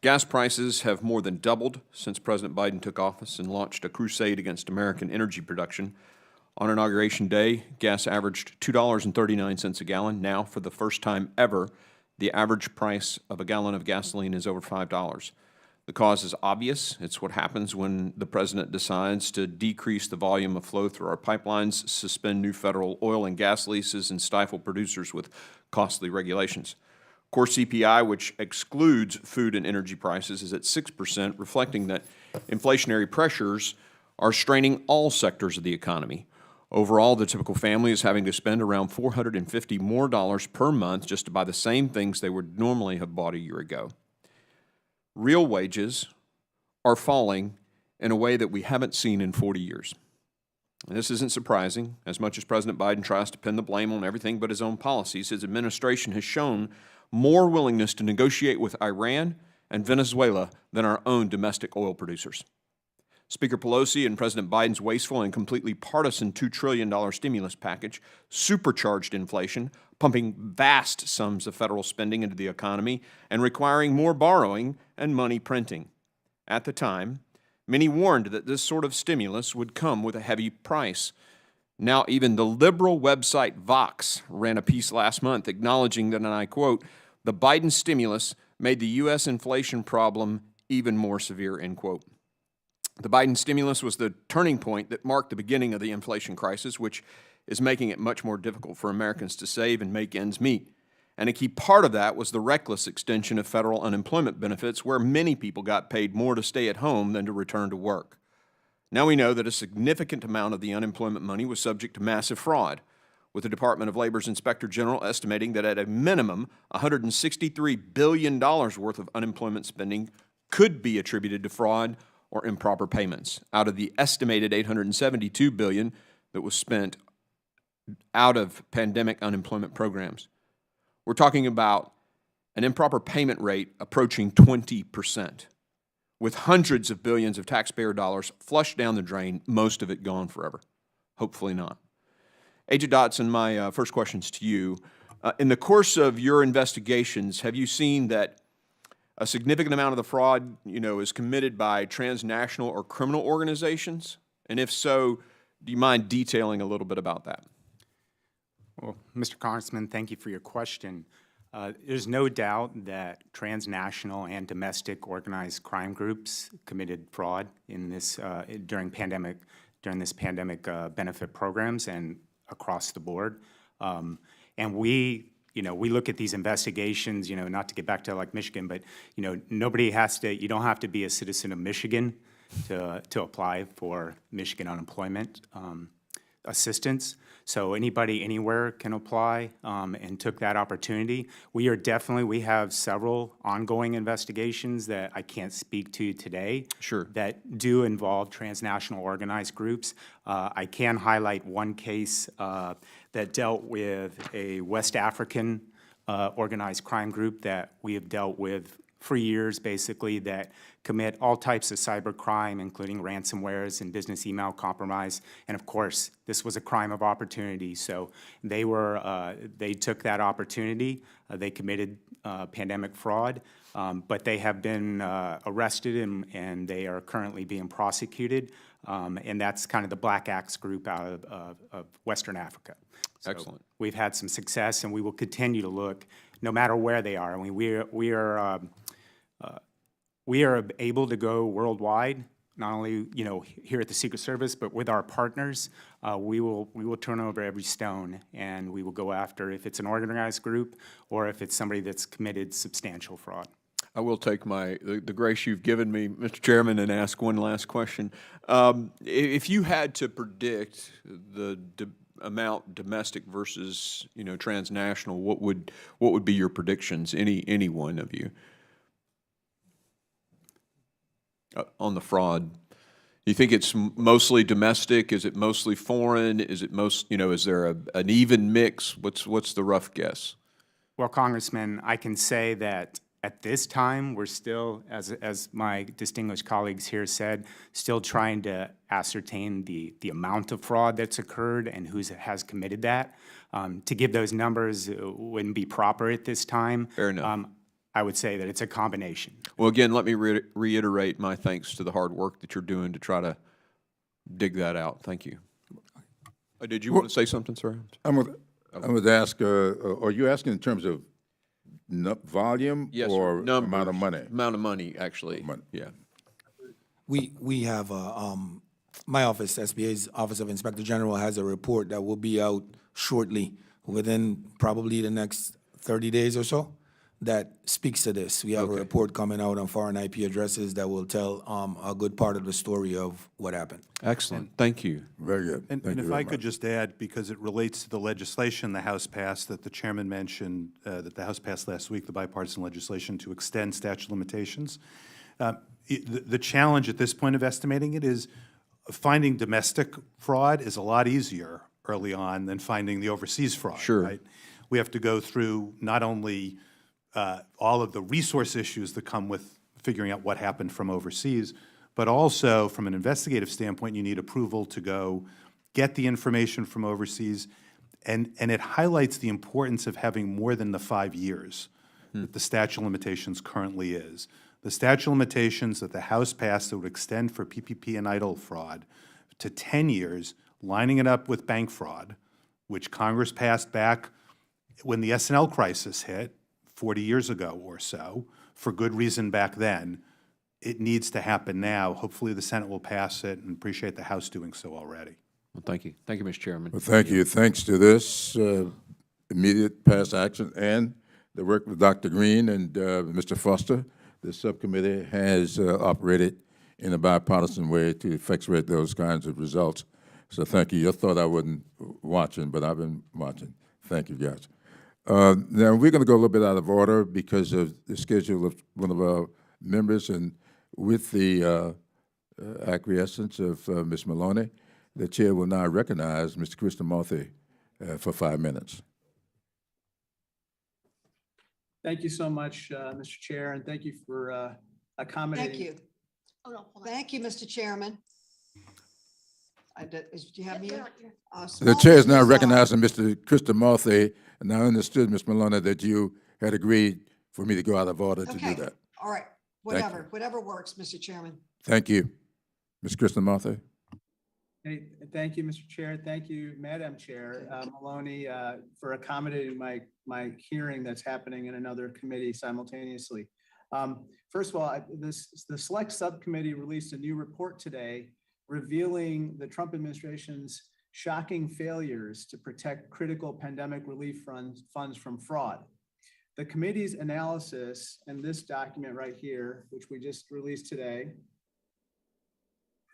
Gas prices have more than doubled since President Biden took office and launched a crusade against American energy production. On Inauguration Day, gas averaged $2.39 a gallon. Now, for the first time ever, the average price of a gallon of gasoline is over $5. The cause is obvious. It's what happens when the president decides to decrease the volume of flow through our pipelines, suspend new federal oil and gas leases, and stifle producers with costly regulations. Core CPI, which excludes food and energy prices, is at 6%, reflecting that inflationary pressures are straining all sectors of the economy. Overall, the typical family is having to spend around $450 more per month just to buy the same things they would normally have bought a year ago. Real wages are falling in a way that we haven't seen in 40 years. And this isn't surprising. As much as President Biden tries to pin the blame on everything but his own policies, his administration has shown more willingness to negotiate with Iran and Venezuela than our own domestic oil producers. Speaker Pelosi and President Biden's wasteful and completely partisan $2 trillion stimulus package supercharged inflation, pumping vast sums of federal spending into the economy and requiring more borrowing and money printing. At the time, many warned that this sort of stimulus would come with a heavy price. Now, even the liberal website Vox ran a piece last month acknowledging that, and I quote, "The Biden stimulus made the U.S. inflation problem even more severe," end quote. The Biden stimulus was the turning point that marked the beginning of the inflation crisis, which is making it much more difficult for Americans to save and make ends meet. And a key part of that was the reckless extension of federal unemployment benefits, where many people got paid more to stay at home than to return to work. Now we know that a significant amount of the unemployment money was subject to massive fraud, with the Department of Labor's Inspector General estimating that at a minimum, $163 billion worth of unemployment spending could be attributed to fraud or improper payments out of the estimated $872 billion that was spent out of pandemic unemployment programs. We're talking about an improper payment rate approaching 20%, with hundreds of billions of taxpayer dollars flushed down the drain, most of it gone forever. Hopefully not. Agent Dotson, my first question's to you. In the course of your investigations, have you seen that a significant amount of the fraud, is committed by transnational or criminal organizations? And if so, do you mind detailing a little bit about that? Well, Mr. Congressman, thank you for your question. There's no doubt that transnational and domestic organized crime groups committed fraud in this during this pandemic benefit programs and across the board. And we we look at these investigations, not to get back to like Michigan, but, nobody has to, you don't have to be a citizen of Michigan to apply for Michigan unemployment assistance. So anybody anywhere can apply, and took that opportunity. We have several ongoing investigations that I can't speak to today. Sure. That do involve transnational organized groups. I can highlight one case that dealt with a West African organized crime group that we have dealt with for years, basically, that commit all types of cybercrime, including ransomwares and business email compromise. And of course, this was a crime of opportunity. So they took that opportunity. They committed pandemic fraud, but they have been arrested and they are currently being prosecuted. And that's kind of the Black Axe group out of Western Africa. So Excellent. we've had some success, and we will continue to look, no matter where they are. I mean, we are able to go worldwide, not only here at the Secret Service, but with our partners. We will turn over every stone, and we will go after if it's an organized group or if it's somebody that's committed substantial fraud. I will take the grace you've given me, Mr. Chairman, and ask one last question. If you had to predict the amount domestic versus transnational, what would be your predictions? Any one of you on the fraud? You think it's mostly domestic? Is it mostly foreign? Is it is there an even mix? What's the rough guess? Well, Congressman, I can say that at this time, we're still, as my distinguished colleagues here said, still trying to ascertain the amount of fraud that's occurred and who has committed that. To give those numbers wouldn't be proper at this time. Fair enough. I would say that it's a combination. Well, again, let me reiterate my thanks to the hard work that you're doing to try to dig that out. Thank you. Did you want to say something, sir? I'm going to ask, are you asking in terms of volume Yes, or numbers. amount of money? Amount of money, actually. Money. Yeah. We have, my office, SBA's Office of Inspector General, has a report that will be out shortly, within probably the next 30 days or so, that speaks to this. We have a report coming out on foreign IP addresses that will tell a good part of the story of what happened. Excellent. Thank you. Very good. And Thank you if very I could much. just add, because it relates to the legislation the House passed that the chairman mentioned, that the House passed last week, the bipartisan legislation to extend statute of limitations. The challenge at this point of estimating it is finding domestic fraud is a lot easier early on than finding the overseas fraud. Sure. Right? We have to go through not only all of the resource issues that come with figuring out what happened from overseas, but also from an investigative standpoint, you need approval to go get the information from overseas. And it highlights the importance of having more than the 5 years that the statute of limitations currently is. The statute of limitations that the House passed that would extend for PPP and EIDL fraud to 10 years, lining it up with bank fraud, which Congress passed back when the S&L crisis hit 40 years ago or so, for good reason back then. It needs to happen now. Hopefully the Senate will pass it, and appreciate the House doing so already. Well, thank you. Thank you, Mr. Chairman. Well, thank you. Thanks to this immediate past action and the work with Dr. Green and Mr. Foster, the subcommittee has operated in a bipartisan way to effectuate those kinds of results. So thank you. You thought I wasn't watching, but I've been watching. Thank you, guys. Now, we're going to go a little bit out of order because of the schedule of one of our members, and with the acquiescence of Ms. Maloney, the chair will now recognize Mr. Krishnamurthy for 5 minutes. Thank you so much, Mr. Chair, and thank you for accommodating. Thank you. Oh, no, hold on. Thank you, Mr. Chairman. Do you have me? The chair is now recognizing Mr. Krishnamurthy, and I understood, Ms. Maloney, that you had agreed for me to go out of order to do Okay, that. all right, whatever works, Mr. Chairman. Thank you. Ms. Krishnamurthy? Hey, thank you, Mr. Chair. Thank you, Madam Chair Maloney, for accommodating my hearing that's happening in another committee simultaneously. First of all, the Select Subcommittee released a new report today revealing the Trump administration's shocking failures to protect critical pandemic relief funds from fraud. The committee's analysis and this document right here, which we just released today,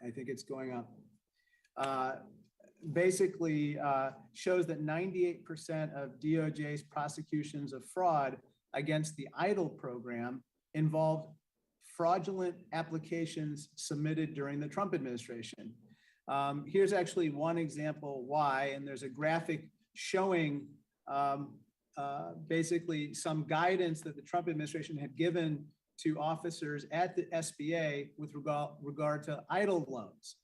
I think it's going up, basically shows that 98% of DOJ's prosecutions of fraud against the EIDL program involved fraudulent applications submitted during the Trump administration. Here's actually one example why, and there's a graphic showing basically some guidance that the Trump administration had given to officers at the SBA with regard to EIDL loans.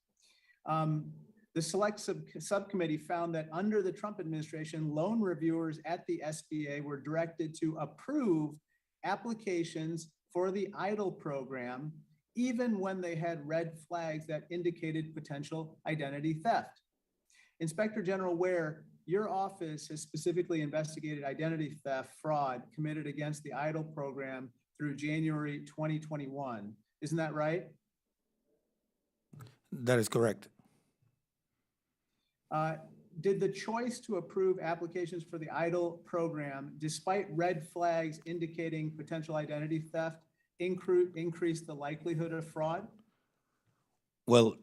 The select subcommittee found that under the Trump administration, loan reviewers at the SBA were directed to approve applications for the EIDL program, even when they had red flags that indicated potential identity theft. Inspector General Ware, your office has specifically investigated identity theft fraud committed against the EIDL program through January 2021. Isn't that right? That is correct. Did the choice to approve applications for the EIDL program, despite red flags indicating potential identity theft, increase the likelihood of fraud? Well,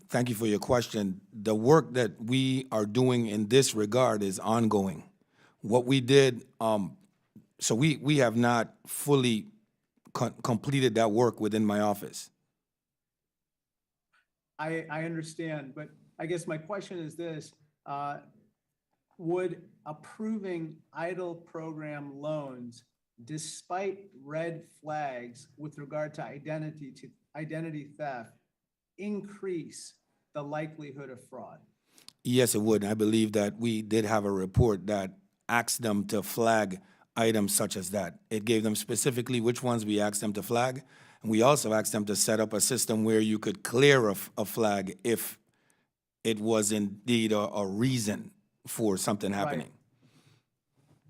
thank you for your question. The work that we are doing in this regard is ongoing. What we did, so we have not fully completed that work within my office. I understand, but I guess my question is this, would approving EIDL program loans, despite red flags with regard to identity theft, increase the likelihood of fraud? Yes, it would. I believe that we did have a report that asked them to flag items such as that. It gave them specifically which ones we asked them to flag. And we also asked them to set up a system where you could clear a flag if it was indeed a reason for something happening. Right.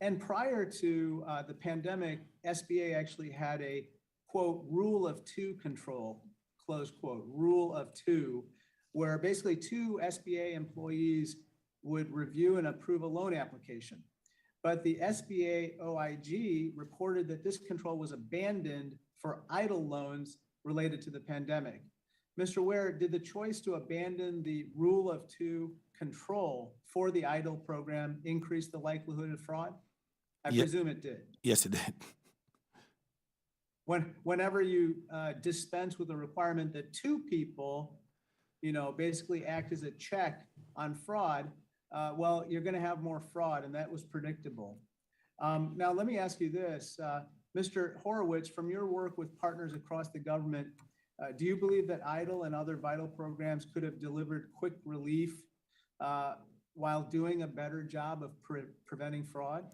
And prior to the pandemic, SBA actually had a, quote, rule of two control, close quote, rule of two, where basically two SBA employees would review and approve a loan application. But the SBA OIG reported that this control was abandoned for EIDL loans related to the pandemic. Mr. Ware, did the choice to abandon the rule of two control for the EIDL program increase the likelihood of fraud? I presume it did. Yes, it did. Whenever you dispense with the requirement that two people, basically act as a check on fraud, well, you're going to have more fraud, and that was predictable. Now, let me ask you this. Mr. Horowitz, from your work with partners across the government, do you believe that EIDL and other vital programs could have delivered quick relief while doing a better job of preventing fraud?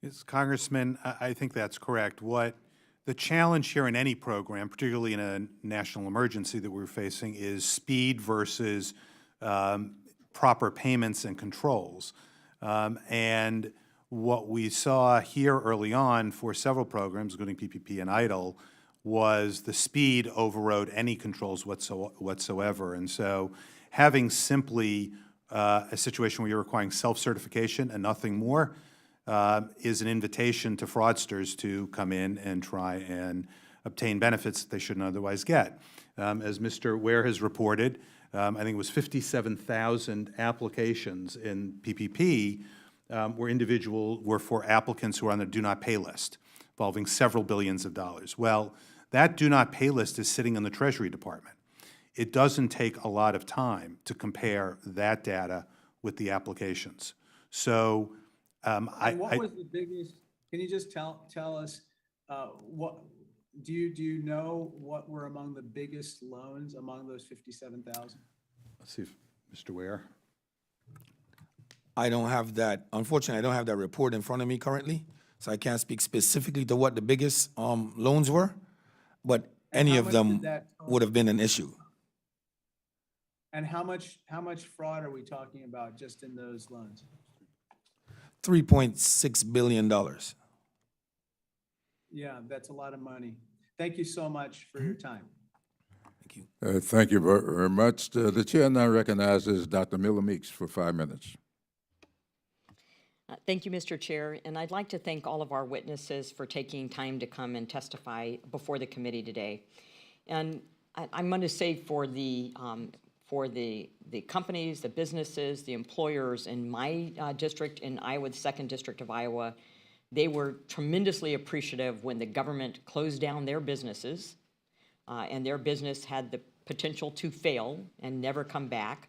Yes, Congressman, I think that's correct. What the challenge here in any program, particularly in a national emergency that we're facing, is speed versus proper payments and controls. And what we saw here early on for several programs, including PPP and EIDL, was the speed overrode any controls whatsoever. And so having simply a situation where you're requiring self-certification and nothing more is an invitation to fraudsters to come in and try and obtain benefits that they shouldn't otherwise get. As Mr. Ware has reported, I think it was 57,000 applications in PPP were for applicants who are on the do not pay list, involving several billions of dollars. Well, that do not pay list is sitting in the Treasury Department. It doesn't take a lot of time to compare that data with the applications. So what was the biggest, can you just tell us, what do you know what were among the biggest loans among those 57,000? Let's see if Mr. Ware. I don't have that, unfortunately, I don't have that report in front of me currently, so I can't speak specifically to what the biggest loans were, but any of them would have been an issue. And how much fraud are we talking about just in those loans? $3.6 billion. Yeah, that's a lot of money. Thank you so much for your time. Thank you. Thank you very much. The chair now recognizes Dr. Miller Meeks for 5 minutes. Thank you, Mr. Chair, and I'd like to thank all of our witnesses for taking time to come and testify before the committee today. And I'm going to say for the companies, the businesses, the employers in my district, in Iowa, the 2nd District of Iowa, they were tremendously appreciative when the government closed down their businesses, and their business had the potential to fail and never come back.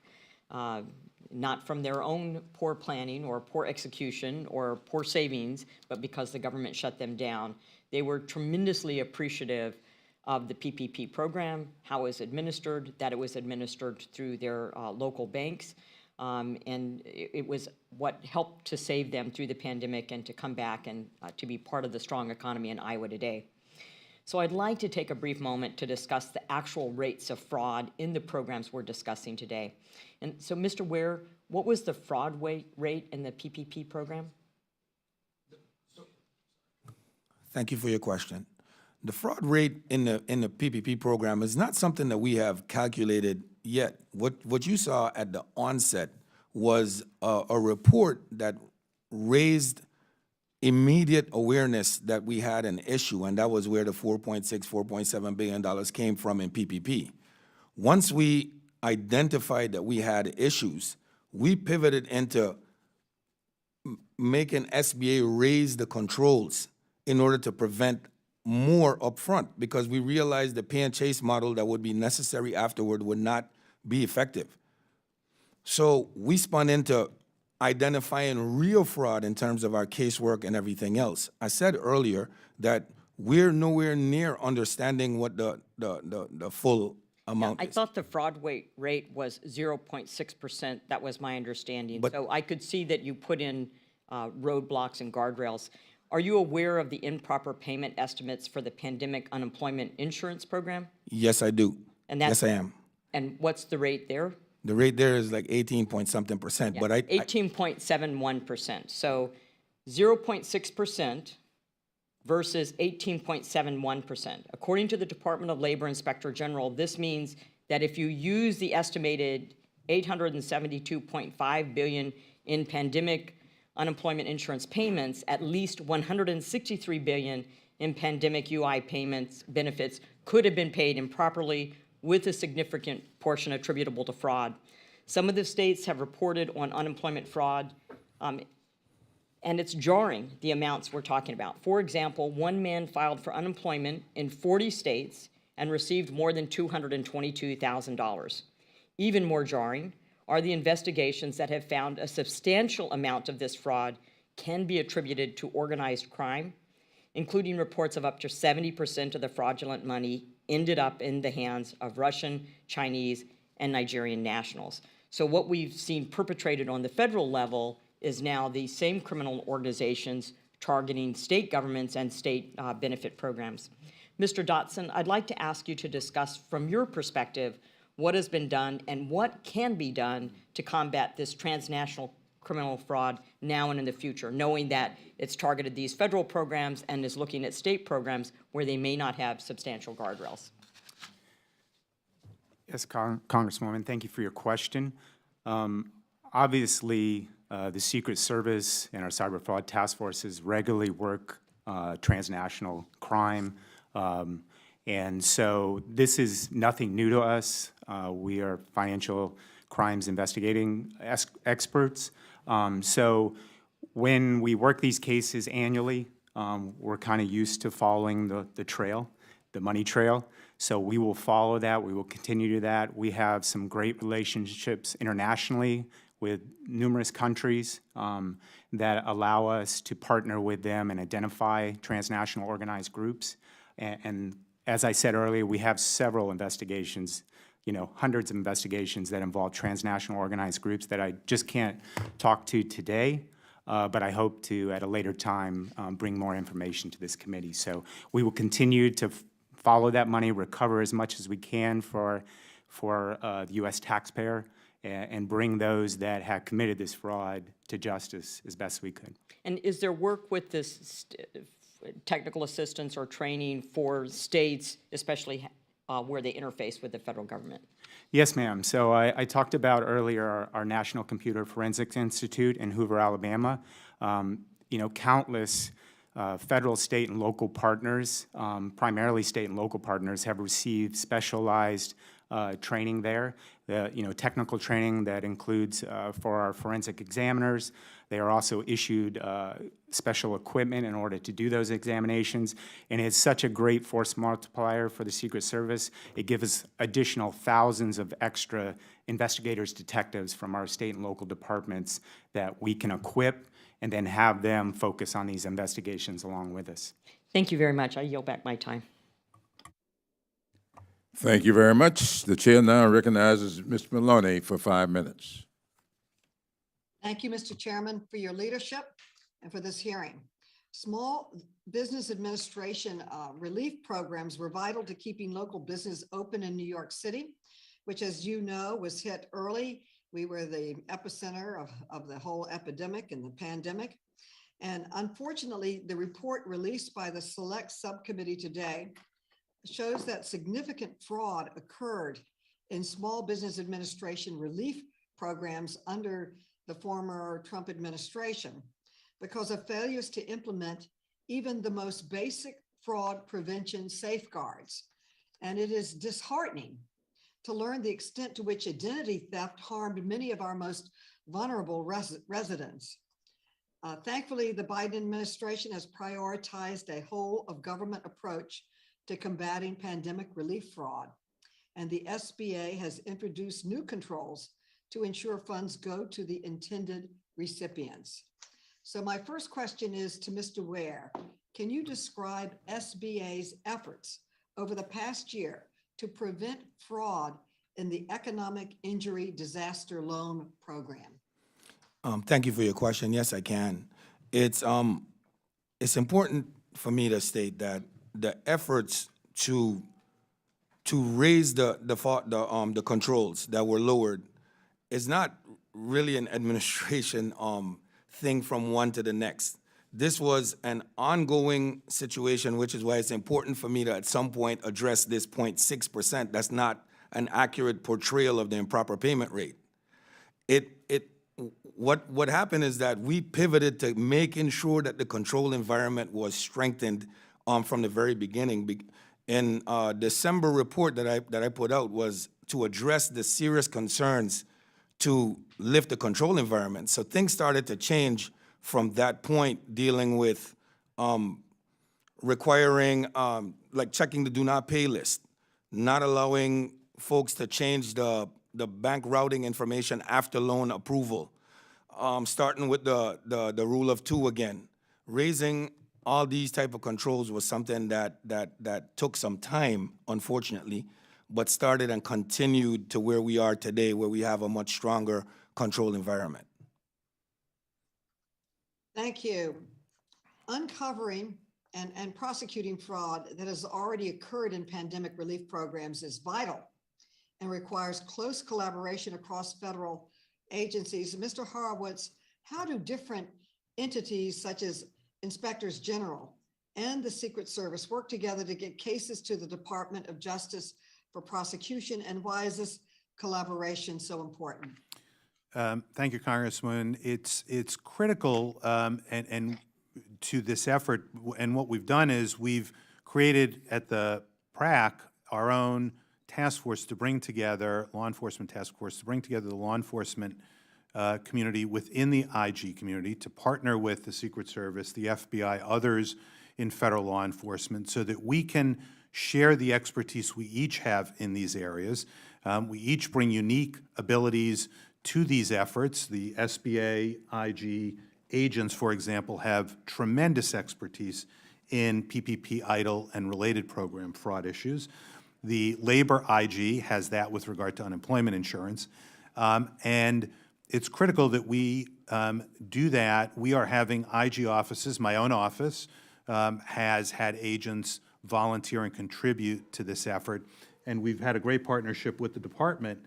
Not from their own poor planning or poor execution or poor savings, but because the government shut them down. They were tremendously appreciative of the PPP program, how it was administered, that it was administered through their local banks, and it was what helped to save them through the pandemic and to come back and to be part of the strong economy in Iowa today. So I'd like to take a brief moment to discuss the actual rates of fraud in the programs we're discussing today. And so, Mr. Ware, what was the fraud rate in the PPP program? Thank you for your question. The fraud rate in the PPP program is not something that we have calculated yet. What you saw at the onset was a report that raised immediate awareness that we had an issue, and that was where the $4.7 billion came from in PPP. Once we identified that we had issues, we pivoted into making SBA raise the controls in order to prevent more upfront, because we realized the pay and chase model that would be necessary afterward would not be effective. So we spun into identifying real fraud in terms of our casework and everything else. I said earlier that we're nowhere near understanding what the full amount I is. thought the fraud rate was 0.6%. That was my understanding. So I could see that you put in roadblocks and guardrails. Are you aware of the improper payment estimates for the pandemic unemployment insurance program? Yes, I do. And that's, yes, I am. And what's the rate there? The rate there is like 18-point-something%, but 18.71%. So 0.6% versus 18.71%. According to the Department of Labor Inspector General, this means that if you use the estimated $872.5 billion in pandemic unemployment insurance payments, at least $163 billion in pandemic UI payments benefits could have been paid improperly, with a significant portion attributable to fraud. Some of the states have reported on unemployment fraud, and it's jarring, the amounts we're talking about. For example, one man filed for unemployment in 40 states and received more than $222,000. Even more jarring are the investigations that have found a substantial amount of this fraud can be attributed to organized crime, including reports of up to 70% of the fraudulent money ended up in the hands of Russian, Chinese, and Nigerian nationals. So what we've seen perpetrated on the federal level is now these same criminal organizations targeting state governments and state benefit programs. Mr. Dotson, I'd like to ask you to discuss from your perspective what has been done and what can be done to combat this transnational criminal fraud now and in the future, knowing that it's targeted these federal programs and is looking at state programs where they may not have substantial guardrails. Yes, Congresswoman, thank you for your question. Obviously, the Secret Service and our cyber fraud task forces regularly work transnational crime. And so this is nothing new to us. We are financial crimes investigating experts. So when we work these cases annually, we're kind of used to following the trail, the money trail. So we will follow that. We will continue to do that. We have some great relationships internationally with numerous countries that allow us to partner with them and identify transnational organized groups. And as I said earlier, we have several investigations, hundreds of investigations that involve transnational organized groups that I just can't talk to today, but I hope to, at a later time, bring more information to this committee. So we will continue to follow that money, recover as much as we can for the U.S. taxpayer, and bring those that have committed this fraud to justice as best we could. And is there work with this technical assistance or training for states, especially where they interface with the federal government. Yes, ma'am. So I talked about earlier our National Computer Forensics Institute in Hoover, Alabama. Countless federal, state, and local partners, primarily state and local partners, have received specialized training there. Technical training that includes for our forensic examiners. They are also issued special equipment in order to do those examinations. And it's such a great force multiplier for the Secret Service. It gives us additional thousands of extra investigators, detectives from our state and local departments that we can equip and then have them focus on these investigations along with us. Thank you very much. I yield back my time. Thank you very much. The chair now recognizes Mr. Maloney for 5 minutes. Thank you, Mr. Chairman, for your leadership and for this hearing. Small business administration relief programs were vital to keeping local business open in New York City, which, as you know, was hit early. We were the epicenter of the whole epidemic and the pandemic. And unfortunately, the report released by the Select Subcommittee today shows that significant fraud occurred in small business administration relief programs under the former Trump administration because of failures to implement even the most basic fraud prevention safeguards. And it is disheartening to learn the extent to which identity theft harmed many of our most vulnerable residents. Thankfully, the Biden administration has prioritized a whole of government approach to combating pandemic relief fraud. And the SBA has introduced new controls to ensure funds go to the intended recipients. So my first question is to Mr. Ware. Can you describe SBA's efforts over the past year to prevent fraud in the Economic Injury Disaster Loan Program? Thank you for your question. Yes, I can. It's important for me to state that the efforts to raise the controls that were lowered is not really an administration thing from one to the next. This was an ongoing situation, which is why it's important for me to at some point address this 0.6%. That's not an accurate portrayal of the improper payment rate. What happened is that we pivoted to making sure that the control environment was strengthened from the very beginning. In December report that I put out was to address the serious concerns to lift the control environment. So things started to change from that point, dealing with requiring, like checking the do not pay list, not allowing folks to change the bank routing information after loan approval, starting with the rule of two again. Raising all these type of controls was something that took some time, unfortunately, but started and continued to where we are today, where we have a much stronger control environment. Thank you. Uncovering and prosecuting fraud that has already occurred in pandemic relief programs is vital and requires close collaboration across federal agencies. Mr. Horowitz, how do different entities such as inspectors general and the Secret Service work together to get cases to the Department of Justice for prosecution, and why is this collaboration so important? Thank you, Congresswoman. It's critical and to this effort, and what we've done is we've created at the PRAC our own task force to bring together, law enforcement task force, to bring together the law enforcement community within the IG community to partner with the Secret Service, the FBI, others in federal law enforcement so that we can share the expertise we each have in these areas. We each bring unique abilities to these efforts. The SBA, IG agents, for example, have tremendous expertise in PPP, EIDL, and related program fraud issues. The labor IG has that with regard to unemployment insurance. And it's critical that we do that. We are having IG offices. My own office has had agents volunteer and contribute to this effort. And we've had a great partnership with the department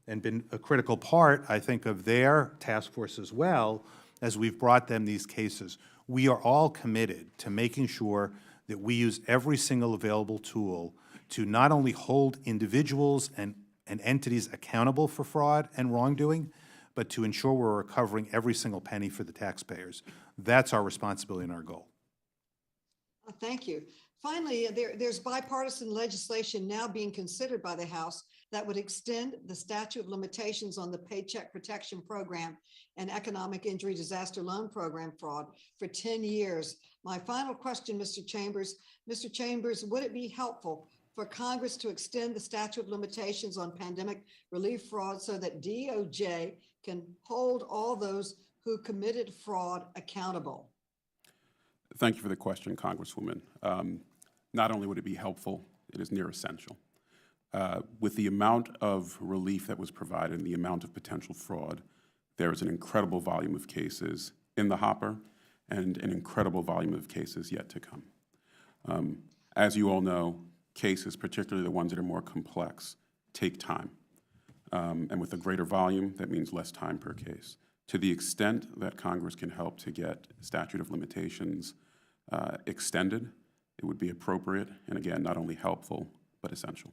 and been a critical part, I think, of their task force as well as we've brought them these cases. We are all committed to making sure that we use every single available tool to not only hold individuals and entities accountable for fraud and wrongdoing, but to ensure we're recovering every single penny for the taxpayers. That's our responsibility and our goal. Thank you. Finally, there's bipartisan legislation now being considered by the House that would extend the statute of limitations on the Paycheck Protection Program and Economic Injury Disaster Loan Program fraud for 10 years. My final question, Mr. Chambers, would it be helpful for Congress to extend the statute of limitations on pandemic relief fraud so that DOJ can hold all those who committed fraud accountable? Thank you for the question, Congresswoman. Not only would it be helpful, it is near essential. With the amount of relief that was provided and the amount of potential fraud, there is an incredible volume of cases in the hopper and an incredible volume of cases yet to come. As you all know, cases, particularly the ones that are more complex, take time. And with a greater volume, that means less time per case. To the extent that Congress can help to get statute of limitations extended, it would be appropriate and, again, not only helpful, but essential.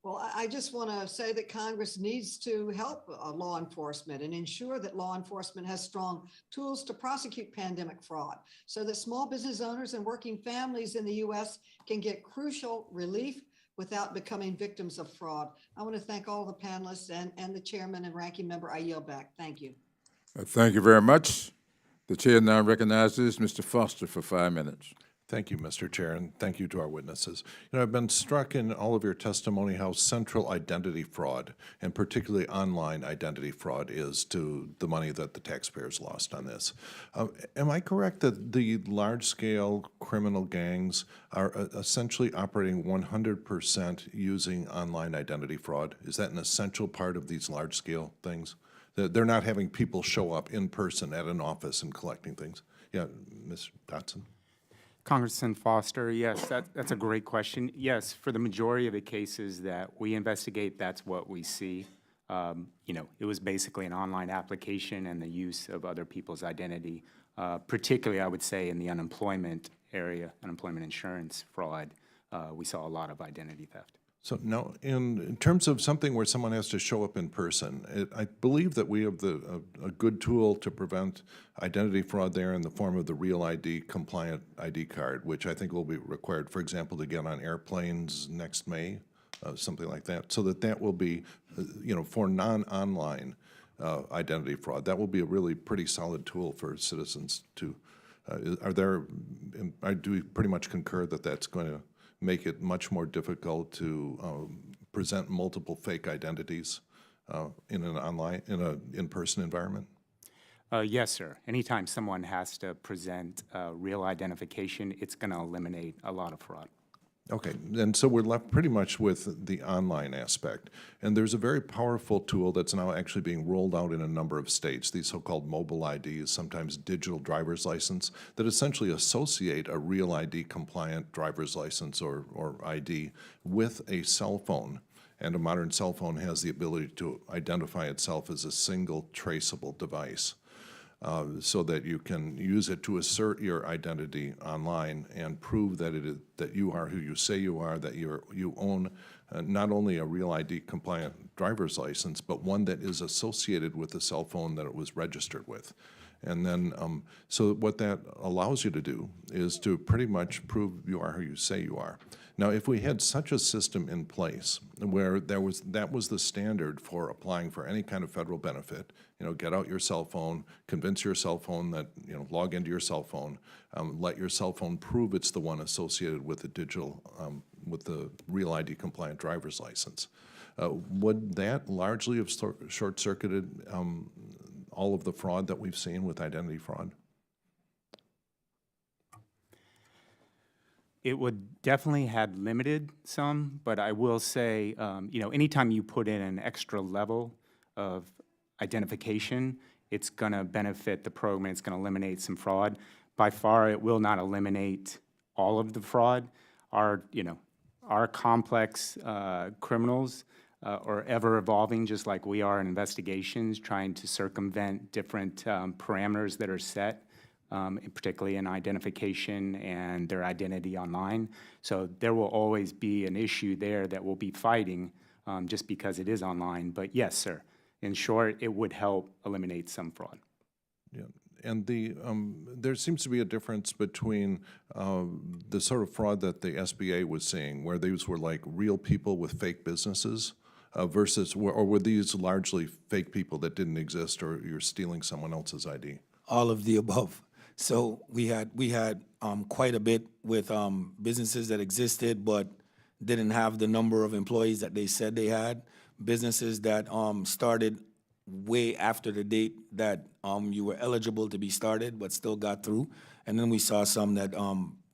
Well, I just want to say that Congress needs to help law enforcement and ensure that law enforcement has strong tools to prosecute pandemic fraud so that small business owners and working families in the U.S. can get crucial relief without becoming victims of fraud. I want to thank all the panelists and the chairman and ranking member. I yield back. Thank you. Thank you very much. The chair now recognizes Mr. Foster for 5 minutes. Thank you, Mr. Chair, and thank you to our witnesses. You know, I've been struck in all of your testimony how central identity fraud, and particularly online identity fraud, is to the money that the taxpayers lost on this. Am I correct that the large-scale criminal gangs are essentially operating 100% using online identity fraud? Is that an essential part of these large-scale things? They're not having people show up in person at an office and collecting things? Yeah, Ms. Dotson? Congressman Foster, yes, that's a great question. Yes, for the majority of the cases that we investigate, that's what we see. You know, it was basically an online application and the use of other people's identity, particularly, I would say, in the unemployment area, unemployment insurance fraud, we saw a lot of identity theft. So now, in terms of something where someone has to show up in person, I believe that we have a good tool to prevent identity fraud there in the form of the Real ID compliant ID card, which I think will be required, for example, to get on airplanes next May, something like that, so that will be, you know, for non-online identity fraud. That will be a really pretty solid tool for citizens to, do we pretty much concur that that's going to make it much more difficult to present multiple fake identities in an in-person environment? Yes, sir. Anytime someone has to present real identification, it's going to eliminate a lot of fraud. Okay, and so we're left pretty much with the online aspect. And there's a very powerful tool that's now actually being rolled out in a number of states, these so-called mobile IDs, sometimes digital driver's license, that essentially associate a Real ID compliant driver's license or ID with a cell phone. And a modern cell phone has the ability to identify itself as a single traceable device. So that you can use it to assert your identity online and prove that that you are who you say you are, that you own not only a Real ID compliant driver's license, but one that is associated with the cell phone that it was registered with. And then, so what that allows you to do is to pretty much prove you are who you say you are. Now, if we had such a system in place where that was the standard for applying for any kind of federal benefit, you know, get out your cell phone, convince your cell phone that, you know, log into your cell phone, let your cell phone prove it's the one associated with the digital, with the Real ID compliant driver's license. Would that largely have short-circuited all of the fraud that we've seen with identity fraud? It would definitely have limited some, but I will say, you know, anytime you put in an extra level of identification, it's going to benefit the program. It's going to eliminate some fraud. By far, it will not eliminate all of the fraud. Our complex criminals are ever evolving, just like we are in investigations, trying to circumvent different parameters that are set particularly in identification and their identity online. So there will always be an issue there that we'll be fighting just because it is online. But yes, sir, in short, it would help eliminate some fraud. Yeah. And there seems to be a difference between the sort of fraud that the SBA was seeing, where these were like real people with fake businesses, versus, or were these largely fake people that didn't exist, or you're stealing someone else's ID? All of the above. So we had quite a bit with businesses that existed but didn't have the number of employees that they said they had. Businesses that started way after the date that you were eligible to be started, but still got through. And then we saw some that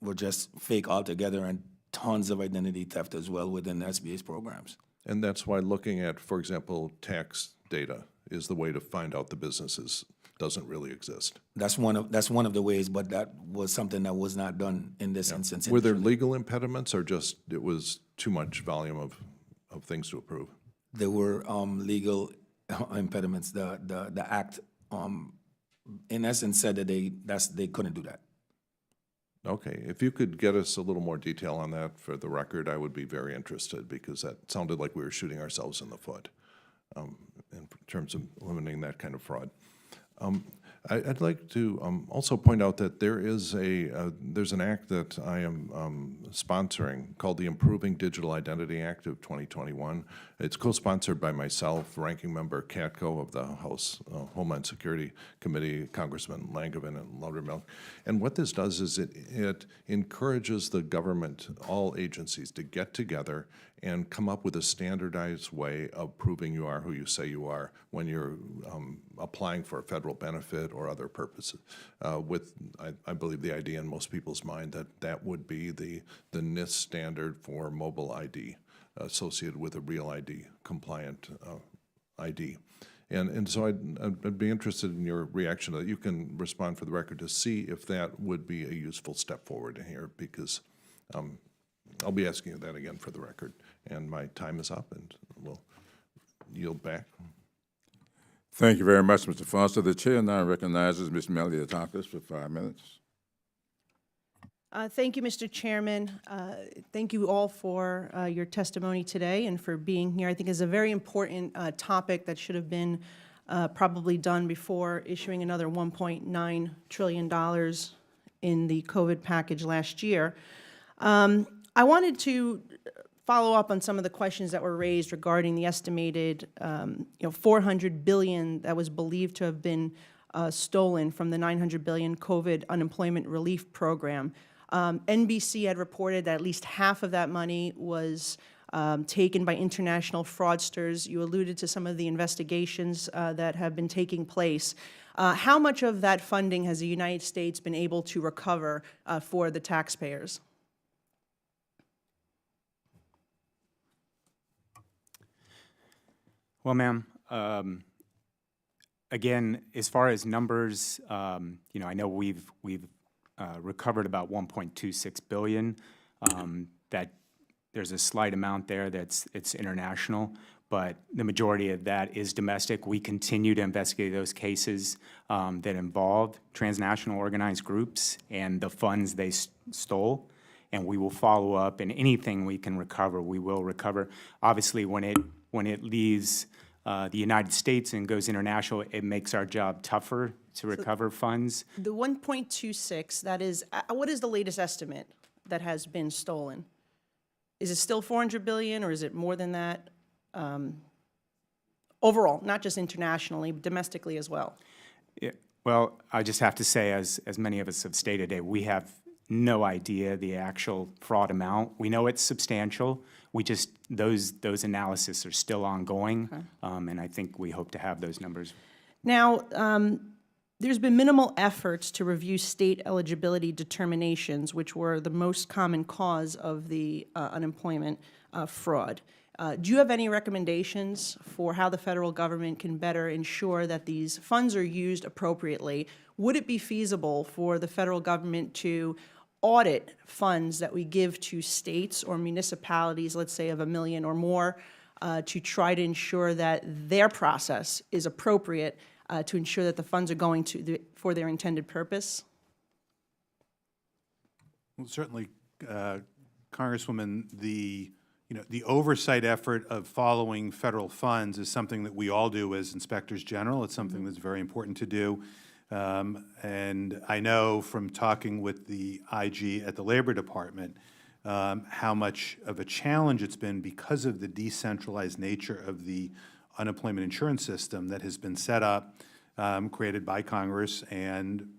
were just fake altogether, and tons of identity theft as well within the SBA's programs. And that's why looking at, for example, tax data is the way to find out the businesses doesn't really exist. That's one of the ways, but that was something that was not done in this instance. Were there legal impediments, or just it was too much volume of things to approve? There were legal impediments. The act, in essence, said that they couldn't do that. Okay, if you could get us a little more detail on that for the record, I would be very interested, because that sounded like we were shooting ourselves in the foot in terms of eliminating that kind of fraud. I'd like to also point out that there's an act that I am sponsoring called the Improving Digital Identity Act of 2021. It's co-sponsored by myself, Ranking Member Katko of the House Homeland Security Committee, Congressman Langevin and Loudermilk. And what this does is it encourages the government, all agencies, to get together and come up with a standardized way of proving you are who you say you are when you're applying for a federal benefit or other purposes. With, I believe, the idea in most people's mind that would be the NIST standard for mobile ID associated with a real ID, compliant ID. And so I'd be interested in your reaction to that. You can respond for the record to see if that would be a useful step forward here, because I'll be asking you that again for the record. And my time is up, and we'll yield back. Thank you very much, Mr. Foster. The chair now recognizes Ms. Meliotakis for 5 minutes. Thank you, Mr. Chairman. Thank you all for your testimony today and for being here. I think it's a very important topic that should have been probably done before issuing another $1.9 trillion in the COVID package last year. I wanted to follow up on some of the questions that were raised regarding the estimated $400 billion that was believed to have been stolen from the $900 billion COVID unemployment relief program. NBC had reported that at least half of that money was taken by international fraudsters. You alluded to some of the investigations that have been taking place. How much of that funding has the United States been able to recover for the taxpayers? Well, ma'am, again, as far as numbers, I know we've recovered about $1.26 billion. That there's a slight amount there it's international, but the majority of that is domestic. We continue to investigate those cases that involved transnational organized groups and the funds they stole, and we will follow up, and anything we can recover, we will recover. Obviously, when it leaves the United States and goes international, it makes our job tougher to recover funds. The 1.26, that is, what is the latest estimate that has been stolen? Is it still $400 billion, or is it more than that? Overall, not just internationally, but domestically as well. Yeah, well, I just have to say, as many of us have stated today, we have no idea the actual fraud amount. We know it's substantial. We just, those analyses are still ongoing, okay. And I think we hope to have those numbers. Now, there's been minimal efforts to review state eligibility determinations, which were the most common cause of the unemployment fraud. Do you have any recommendations for how the federal government can better ensure that these funds are used appropriately? Would it be feasible for the federal government to audit funds that we give to states or municipalities, let's say of $1 million or more, to try to ensure that their process is appropriate to ensure that the funds are going for their intended purpose? Well, certainly, Congresswoman, the oversight effort of following federal funds is something that we all do as inspectors general. It's something that's very important to do. And I know from talking with the IG at the Labor Department how much of a challenge it's been because of the decentralized nature of the unemployment insurance system that has been set up, created by Congress and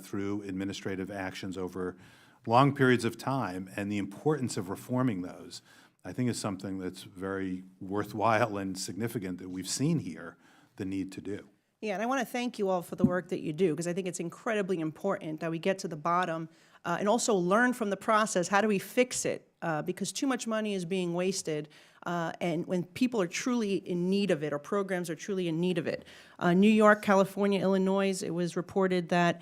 through administrative actions over long periods of time, and the importance of reforming those, I think, is something that's very worthwhile and significant that we've seen here the need to do. Yeah, and I want to thank you all for the work that you do, because I think it's incredibly important that we get to the bottom and also learn from the process. How do we fix it? Because too much money is being wasted, and when people are truly in need of it, or programs are truly in need of it. New York, California, Illinois, it was reported that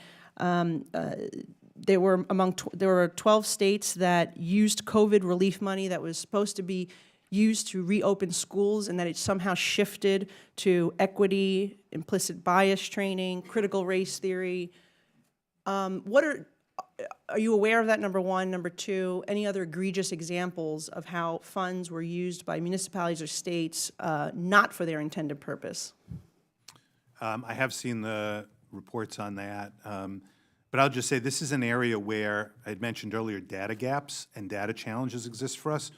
there were 12 states that used COVID relief money that was supposed to be used to reopen schools, and that it somehow shifted to equity, implicit bias training, critical race theory. Are you aware of that, number one? Number two, any other egregious examples of how funds were used by municipalities or states not for their intended purpose? I have seen the reports on that, but I'll just say this is an area where I had mentioned earlier data gaps and data challenges exist for us.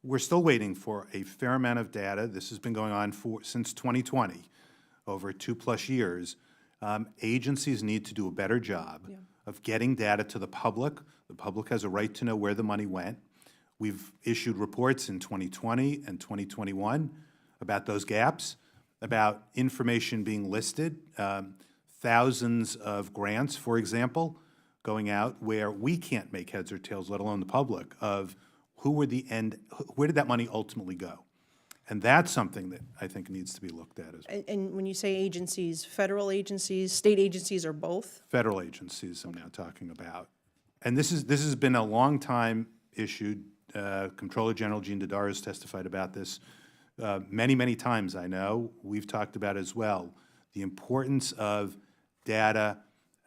We're still waiting for a fair amount of data. This has been going on since 2020, over 2+ years. Agencies need to do a better job of getting data to the public. The public has a right to know where the money went. We've issued reports in 2020 and 2021 about those gaps, about information being listed, thousands of grants, for example, going out where we can't make heads or tails, let alone the public, of where did that money ultimately go? And that's something that I think needs to be looked at as well. And when you say agencies, federal agencies, state agencies, or both? Federal agencies I'm now talking about. And this has been a long time issue. Comptroller General Gene Dodaro has testified about this many, many times, I know. We've talked about as well the importance of data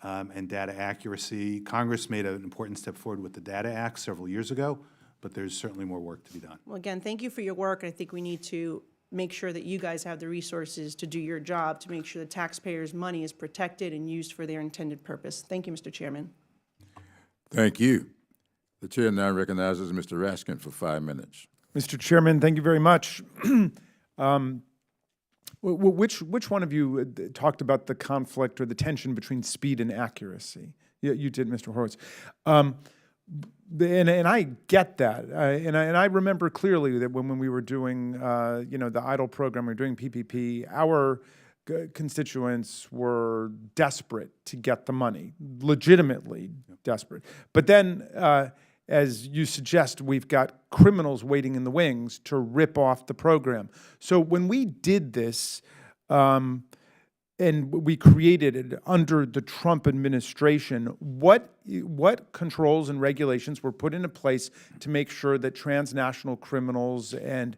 and data accuracy. Congress made an important step forward with the Data Act several years ago, but there's certainly more work to be done. Well, again, thank you for your work. I think we need to make sure that you guys have the resources to do your job, to make sure the taxpayers' money is protected and used for their intended purpose. Thank you, Mr. Chairman. Thank you. The chair now recognizes Mr. Raskin for 5 minutes. Mr. Chairman, thank you very much. Which one of you talked about the conflict or the tension between speed and accuracy? You did, Mr. Horowitz. And I get that, and I remember clearly that when we were doing, the EIDL program, we were doing PPP, our constituents were desperate to get the money, legitimately desperate. But then, as you suggest, we've got criminals waiting in the wings to rip off the program. So when we did this, and we created it under the Trump administration, what controls and regulations were put into place to make sure that transnational criminals and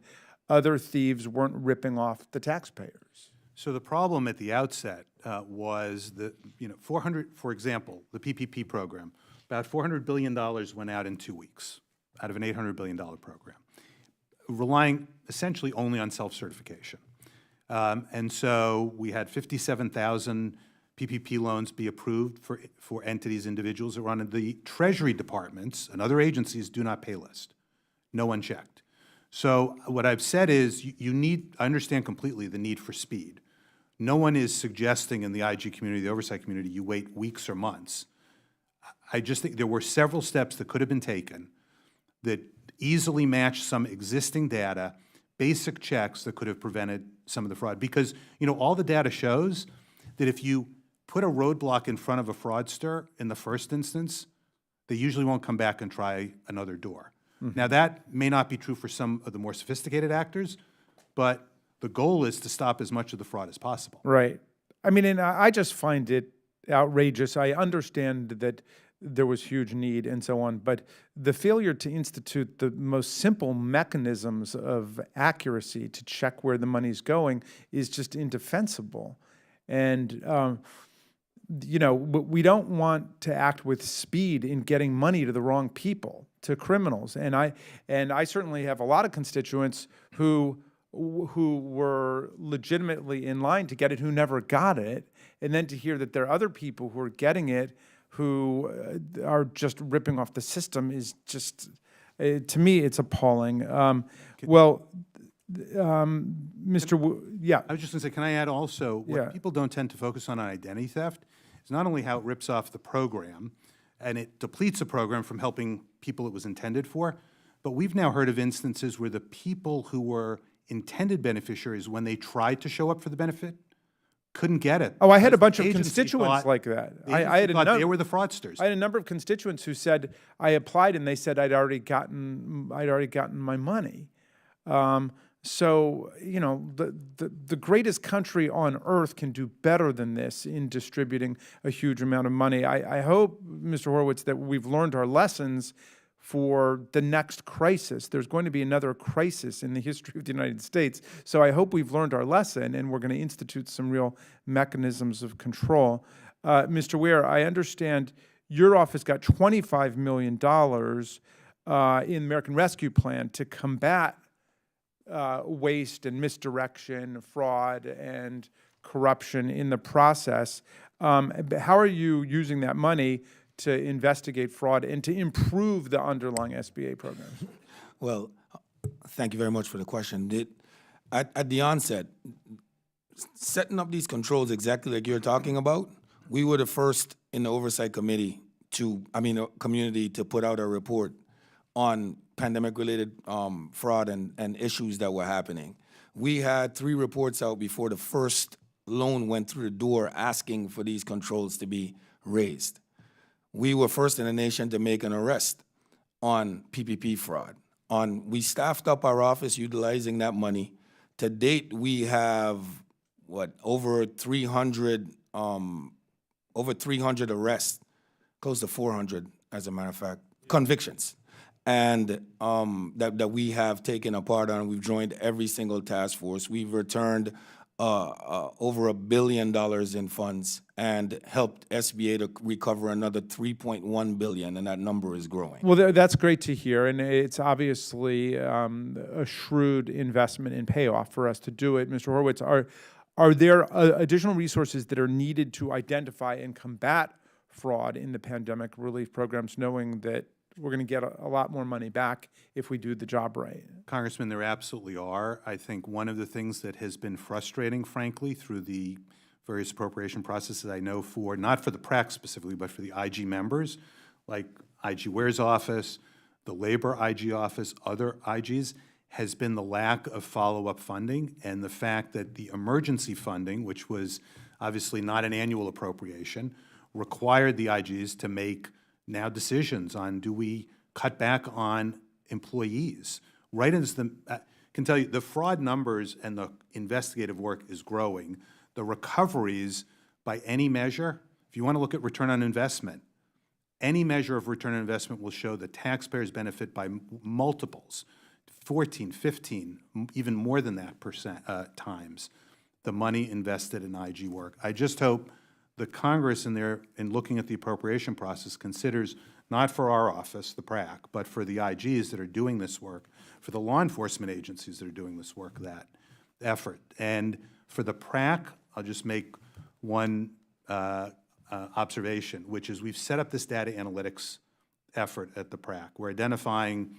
other thieves weren't ripping off the taxpayers? So the problem at the outset was that, for example, the PPP program, about $400 billion went out in 2 weeks out of an $800 billion program, relying essentially only on self-certification. And so we had 57,000 PPP loans be approved for entities, individuals that were on the Treasury departments and other agencies' do not pay list. No one checked. So what I've said is I understand completely the need for speed. No one is suggesting in the IG community, the oversight community, you wait weeks or months. I just think there were several steps that could have been taken that easily matched some existing data, basic checks that could have prevented some of the fraud. Because, all the data shows that if you put a roadblock in front of a fraudster in the first instance, they usually won't come back and try another door. Now, that may not be true for some of the more sophisticated actors, but the goal is to stop as much of the fraud as possible. Right. I mean, and I just find it outrageous. I understand that there was huge need and so on, but the failure to institute the most simple mechanisms of accuracy to check where the money's going is just indefensible. And we don't want to act with speed in getting money to the wrong people, to criminals. And I certainly have a lot of constituents who were legitimately in line to get it, who never got it, and then to hear that there are other people who are getting it who are just ripping off the system is just, to me, it's appalling. Yeah. I was just going to say, can I add also, what people don't tend to focus on identity theft is not only how it rips off the program and it depletes the program from helping people it was intended for, but we've now heard of instances where the people who were intended beneficiaries, when they tried to show up for the benefit, couldn't get it. Oh, I had a because bunch the of agency constituents thought- like that. the agency thought they were the fraudsters. I had a number of constituents who said I applied and they said I'd already gotten my money. So, the greatest country on earth can do better than this in distributing a huge amount of money. I hope, Mr. Horowitz, that we've learned our lessons for the next crisis. There's going to be another crisis in the history of the United States. So I hope we've learned our lesson and we're going to institute some real mechanisms of control. Mr. Ware, I understand your office got $25 million in the American Rescue Plan to combat waste and misdirection, fraud, and corruption in the process. How are you using that money to investigate fraud and to improve the underlying SBA programs? Well, thank you very much for the question. At the onset, setting up these controls exactly like you're talking about, we were the first in the oversight committee community to put out a report on pandemic-related fraud and issues that were happening. We had 3 reports out before the first loan went through the door asking for these controls to be raised. We were first in the nation to make an arrest on PPP fraud. We staffed up our office utilizing that money. To date, we have, over 300 arrests, close to 400, as a matter of fact, convictions. And that we have taken a part on. We've joined every single task force. We've returned over $1 billion in funds and helped SBA to recover another $3.1 billion, and that number is growing. Well, that's great to hear, and it's obviously a shrewd investment in payoff for us to do it. Mr. Horowitz, are there additional resources that are needed to identify and combat fraud in the pandemic relief programs, knowing that we're going to get a lot more money back if we do the job right? Congressman, there absolutely are. I think one of the things that has been frustrating, frankly, through the various appropriation processes, I know for, not for the PRAC specifically, but for the IG members, like IG Ware's office, the Labor IG office, other IGs, has been the lack of follow-up funding and the fact that the emergency funding, which was obviously not an annual appropriation, required the IGs to make now decisions on, do we cut back on employees? Right as I can tell you, the fraud numbers and the investigative work is growing. The recoveries, by any measure, if you want to look at return on investment, any measure of return on investment will show the taxpayers benefit by multiples, 14, 15, even more than that times the money invested in IG work. I just hope the Congress in looking at the appropriation process considers, not for our office, the PRAC, but for the IGs that are doing this work, for the law enforcement agencies that are doing this work, that effort. And for the PRAC, I'll just make one observation, which is we've set up this data analytics effort at the PRAC. We're identifying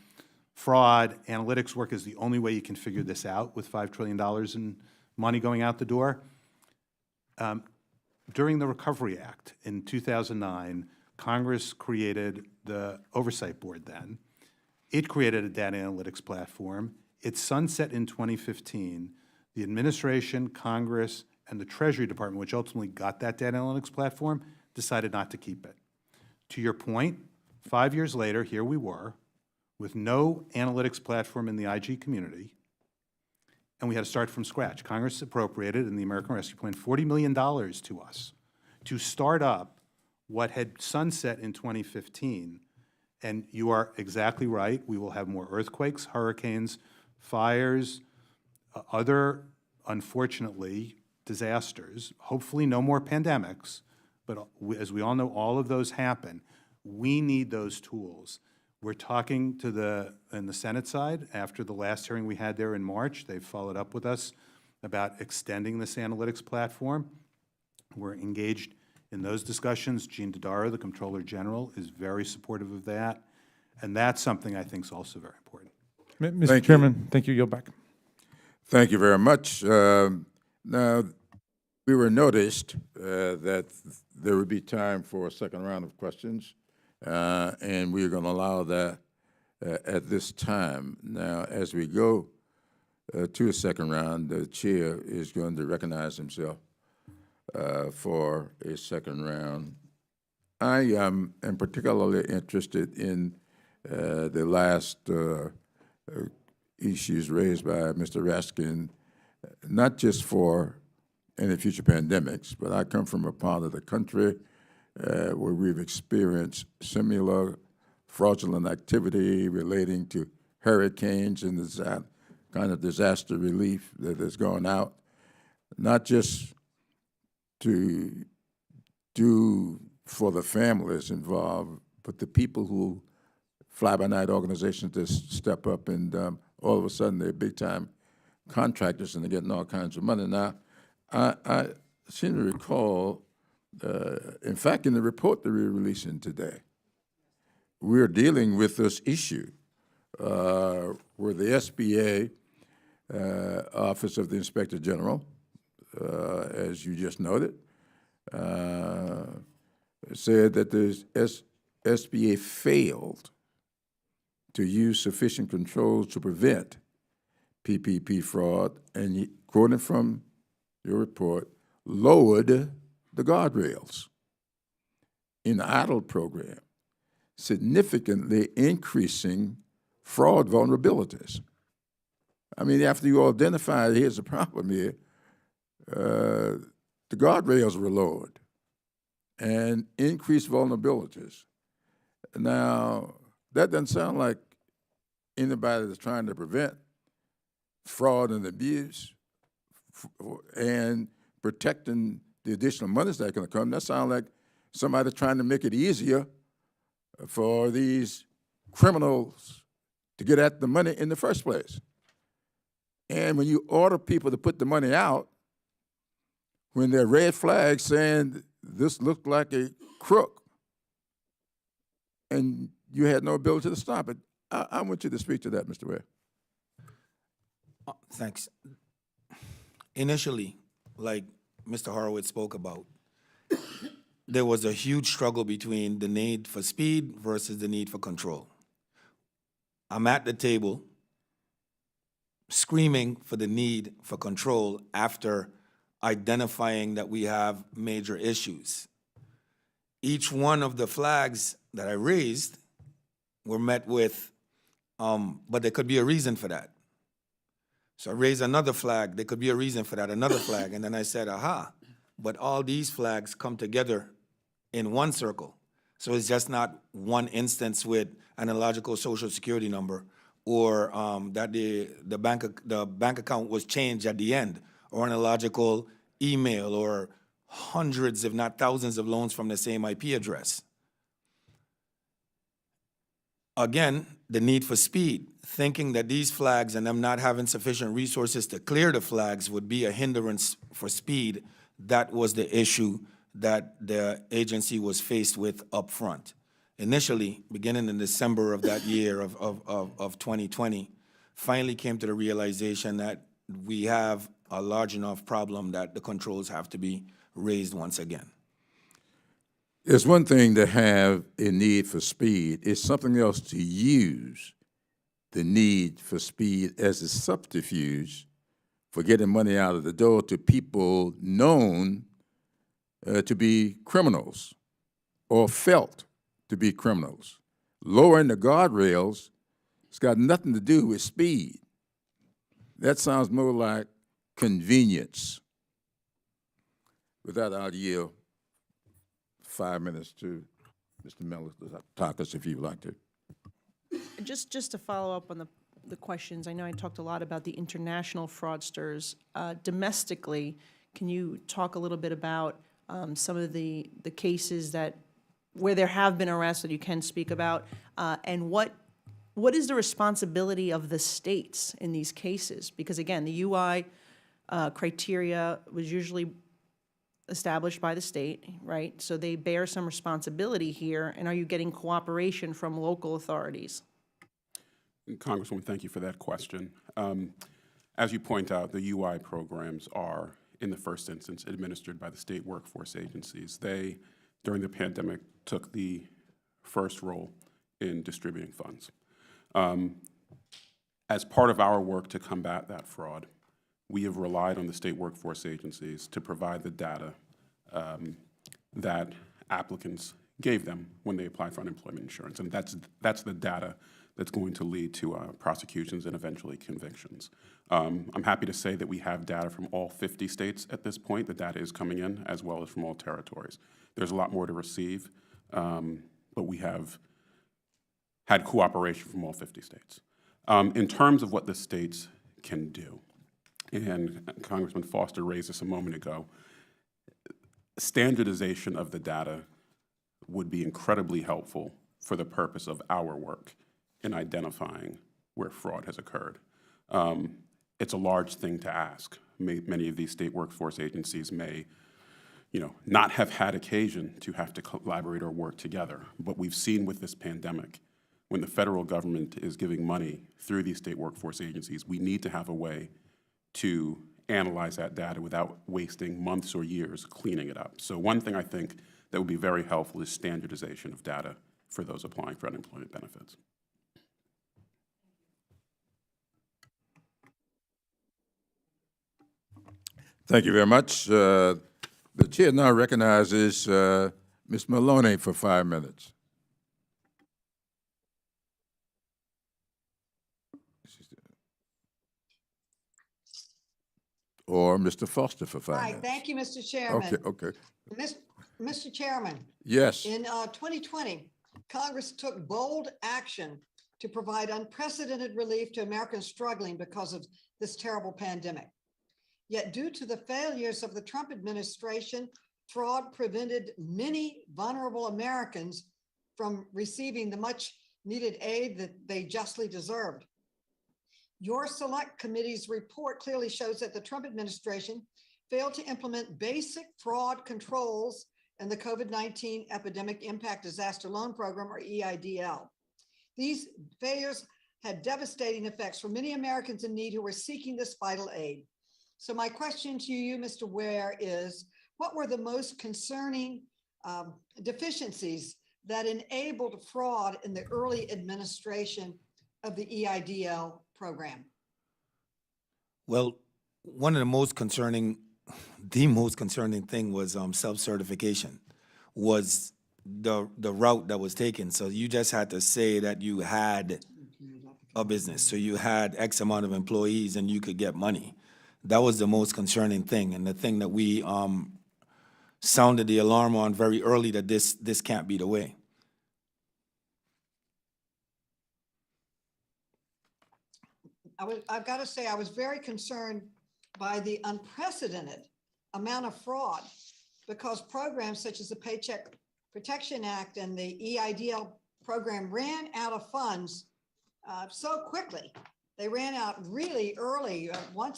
fraud. Analytics work is the only way you can figure this out with $5 trillion in money going out the door. During the Recovery Act in 2009, Congress created the Oversight Board then. It created a data analytics platform. It sunset in 2015. The administration, Congress, and the Treasury Department, which ultimately got that data analytics platform, decided not to keep it. To your point, 5 years later, here we were, with no analytics platform in the IG community, and we had to start from scratch. Congress appropriated in the American Rescue Plan $40 million to us to start up what had sunset in 2015. And you are exactly right. We will have more earthquakes, hurricanes, fires, other, unfortunately, disasters. Hopefully no more pandemics, But as we all know, all of those happen. We need those tools. We're talking to in the Senate side, after the last hearing we had there in March, they've followed up with us about extending this analytics platform. We're engaged in those discussions. Gene Dodaro, the Comptroller General, is very supportive of that. And that's something I think is also very important. Mr. Chairman, thank you. Yield back. Thank you very much. Now, we were noticed that there would be time for a second round of questions, and we're going to allow that at this time. Now, as we go to a second round, the chair is going to recognize himself for a second round. I am particularly interested in the last issues raised by Mr. Raskin, not just for any future pandemics, but I come from a part of the country where we've experienced similar fraudulent activity relating to hurricanes and that kind of disaster relief that has gone out, not just to do for the families involved, but the people who fly-by-night organizations that step up and all of a sudden they're big-time contractors and they're getting all kinds of money. Now, I seem to recall, in fact, in the report that we're releasing today, we're dealing with this issue where the SBA, Office of the Inspector General, as you just noted, said that the SBA failed to use sufficient controls to prevent PPP fraud, and quoting from your report, lowered the guardrails in the IDLE program, significantly increasing fraud vulnerabilities. I mean, after you identify, here's the problem here, the guardrails were lowered and increased vulnerabilities. Now, that doesn't sound like anybody that's trying to prevent fraud and abuse and protecting the additional monies that are going to come. That sounds like somebody trying to make it easier for these criminals to get at the money in the first place. And when you order people to put the money out, when there are red flags saying this looked like a crook, and you had no ability to stop it, I want you to speak to that, Mr. Ware. Thanks. Initially, like Mr. Horowitz spoke about, there was a huge struggle between the need for speed versus the need for control. I'm at the table screaming for the need for control after identifying that we have major issues. Each one of the flags that I raised were met with, but there could be a reason for that. So I raised another flag, there could be a reason for that, another flag, and then I said, aha, but all these flags come together in one circle. So it's just not one instance with an illogical social security number or that the bank account was changed at the end, or an illogical email, or hundreds, if not thousands, of loans from the same IP address. Again, the need for speed, thinking that these flags and them not having sufficient resources to clear the flags would be a hindrance for speed. That was the issue that the agency was faced with up front. Initially, beginning in December of that year of 2020, finally came to the realization that we have a large enough problem that the controls have to be raised once again. It's one thing to have a need for speed. It's something else to use the need for speed as a subterfuge for getting money out of the door to people known to be criminals or felt to be criminals. Lowering the guardrails, it's got nothing to do with speed. That sounds more like convenience. With that, I'll yield 5 minutes to Mr. Melis, if you'd like to. Just to follow up on the questions, I know I talked a lot about the international fraudsters. Domestically, can you talk a little bit about some of the cases where there have been arrests that you can speak about, and what is the responsibility of the states in these cases? Because again, the UI criteria was usually established by the state, right? So they bear some responsibility here, and are you getting cooperation from local authorities? Congresswoman, thank you for that question. As you point out, the UI programs are, in the first instance, administered by the state workforce agencies. They, during the pandemic, took the first role in distributing funds. As part of our work to combat that fraud, we have relied on the state workforce agencies to provide the data that applicants gave them when they applied for unemployment insurance. And that's the data that's going to lead to prosecutions and eventually convictions. I'm happy to say that we have data from all 50 states at this point. The data is coming in, as well as from all territories. There's a lot more to receive, but we have had cooperation from all 50 states. In terms of what the states can do, and Congressman Foster raised this a moment ago, standardization of the data would be incredibly helpful for the purpose of our work in identifying where fraud has occurred. It's a large thing to ask. Many of these state workforce agencies may not have had occasion to have to collaborate or work together, but we've seen with this pandemic, when the federal government is giving money through these state workforce agencies, we need to have a way to analyze that data without wasting months or years cleaning it up. So one thing I think that would be very helpful is standardization of data for those applying for unemployment benefits. Thank you very much. The chair now recognizes Ms. Maloney for 5 minutes. Or Mr. Foster for 5 minutes. Right, thank you, Mr. Chairman. Okay. Mr. Chairman. Yes. In 2020, Congress took bold action to provide unprecedented relief to Americans struggling because of this terrible pandemic. Yet due to the failures of the Trump administration, fraud prevented many vulnerable Americans from receiving the much needed aid that they justly deserved. Your select committee's report clearly shows that the Trump administration failed to implement basic fraud controls in the COVID-19 Epidemic Impact Disaster Loan Program, or EIDL. These failures had devastating effects for many Americans in need who were seeking this vital aid. So my question to you, Mr. Ware, is what were the most concerning deficiencies that enabled fraud in the early administration of the EIDL program? Well, one of the most concerning thing was self-certification, was the route that was taken. So you just had to say that you had a business, so you had X amount of employees and you could get money. That was the most concerning thing, and the thing that we sounded the alarm on very early, that this can't be the way. I've got to say, I was very concerned by the unprecedented amount of fraud, because programs such as the Paycheck Protection Act and the EIDL program ran out of funds so quickly. They ran out really early. One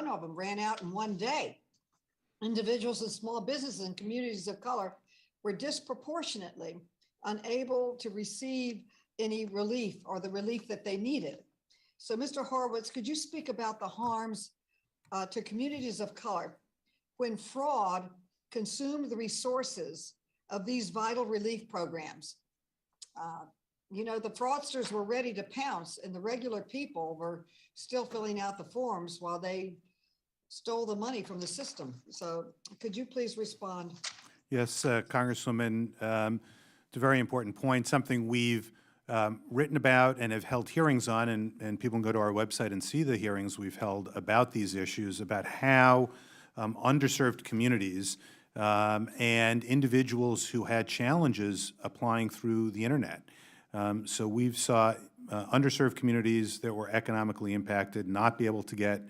of them ran out in one day. Individuals and small businesses and communities of color were disproportionately unable to receive any relief, or the relief that they needed. So, Mr. Horowitz, could you speak about the harms to communities of color when fraud consumed the resources of these vital relief programs? The fraudsters were ready to pounce, and the regular people were still filling out the forms while they stole the money from the system. So could you please respond? Yes, Congresswoman, it's a very important point, something we've written about and have held hearings on, and people can go to our website and see the hearings we've held about these issues, about how underserved communities and individuals who had challenges applying through the internet. So we've saw underserved communities that were economically impacted not be able to get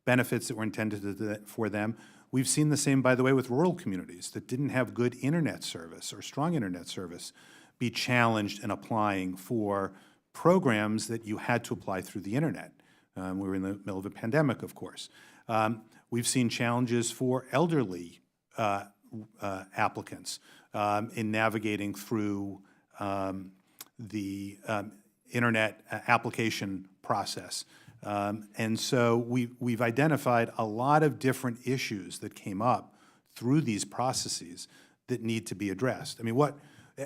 benefits that were intended for them. We've seen the same, by the way, with rural communities that didn't have good internet service or strong internet service be challenged in applying for programs that you had to apply through the internet. We were in the middle of a pandemic, of course. We've seen challenges for elderly applicants in navigating through the internet application process. And so we've identified a lot of different issues that came up through these processes that need to be addressed. I mean,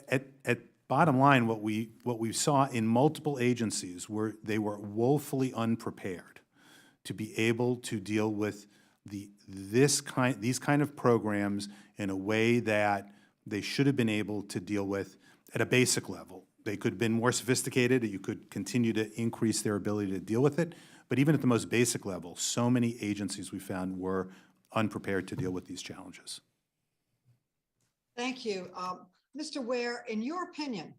at bottom line, what we saw in multiple agencies were they were woefully unprepared to be able to deal with these kind of programs in a way that they should have been able to deal with at a basic level. They could have been more sophisticated, you could continue to increase their ability to deal with it, but even at the most basic level, so many agencies we found were unprepared to deal with these challenges. Thank you. Mr. Ware, in your opinion,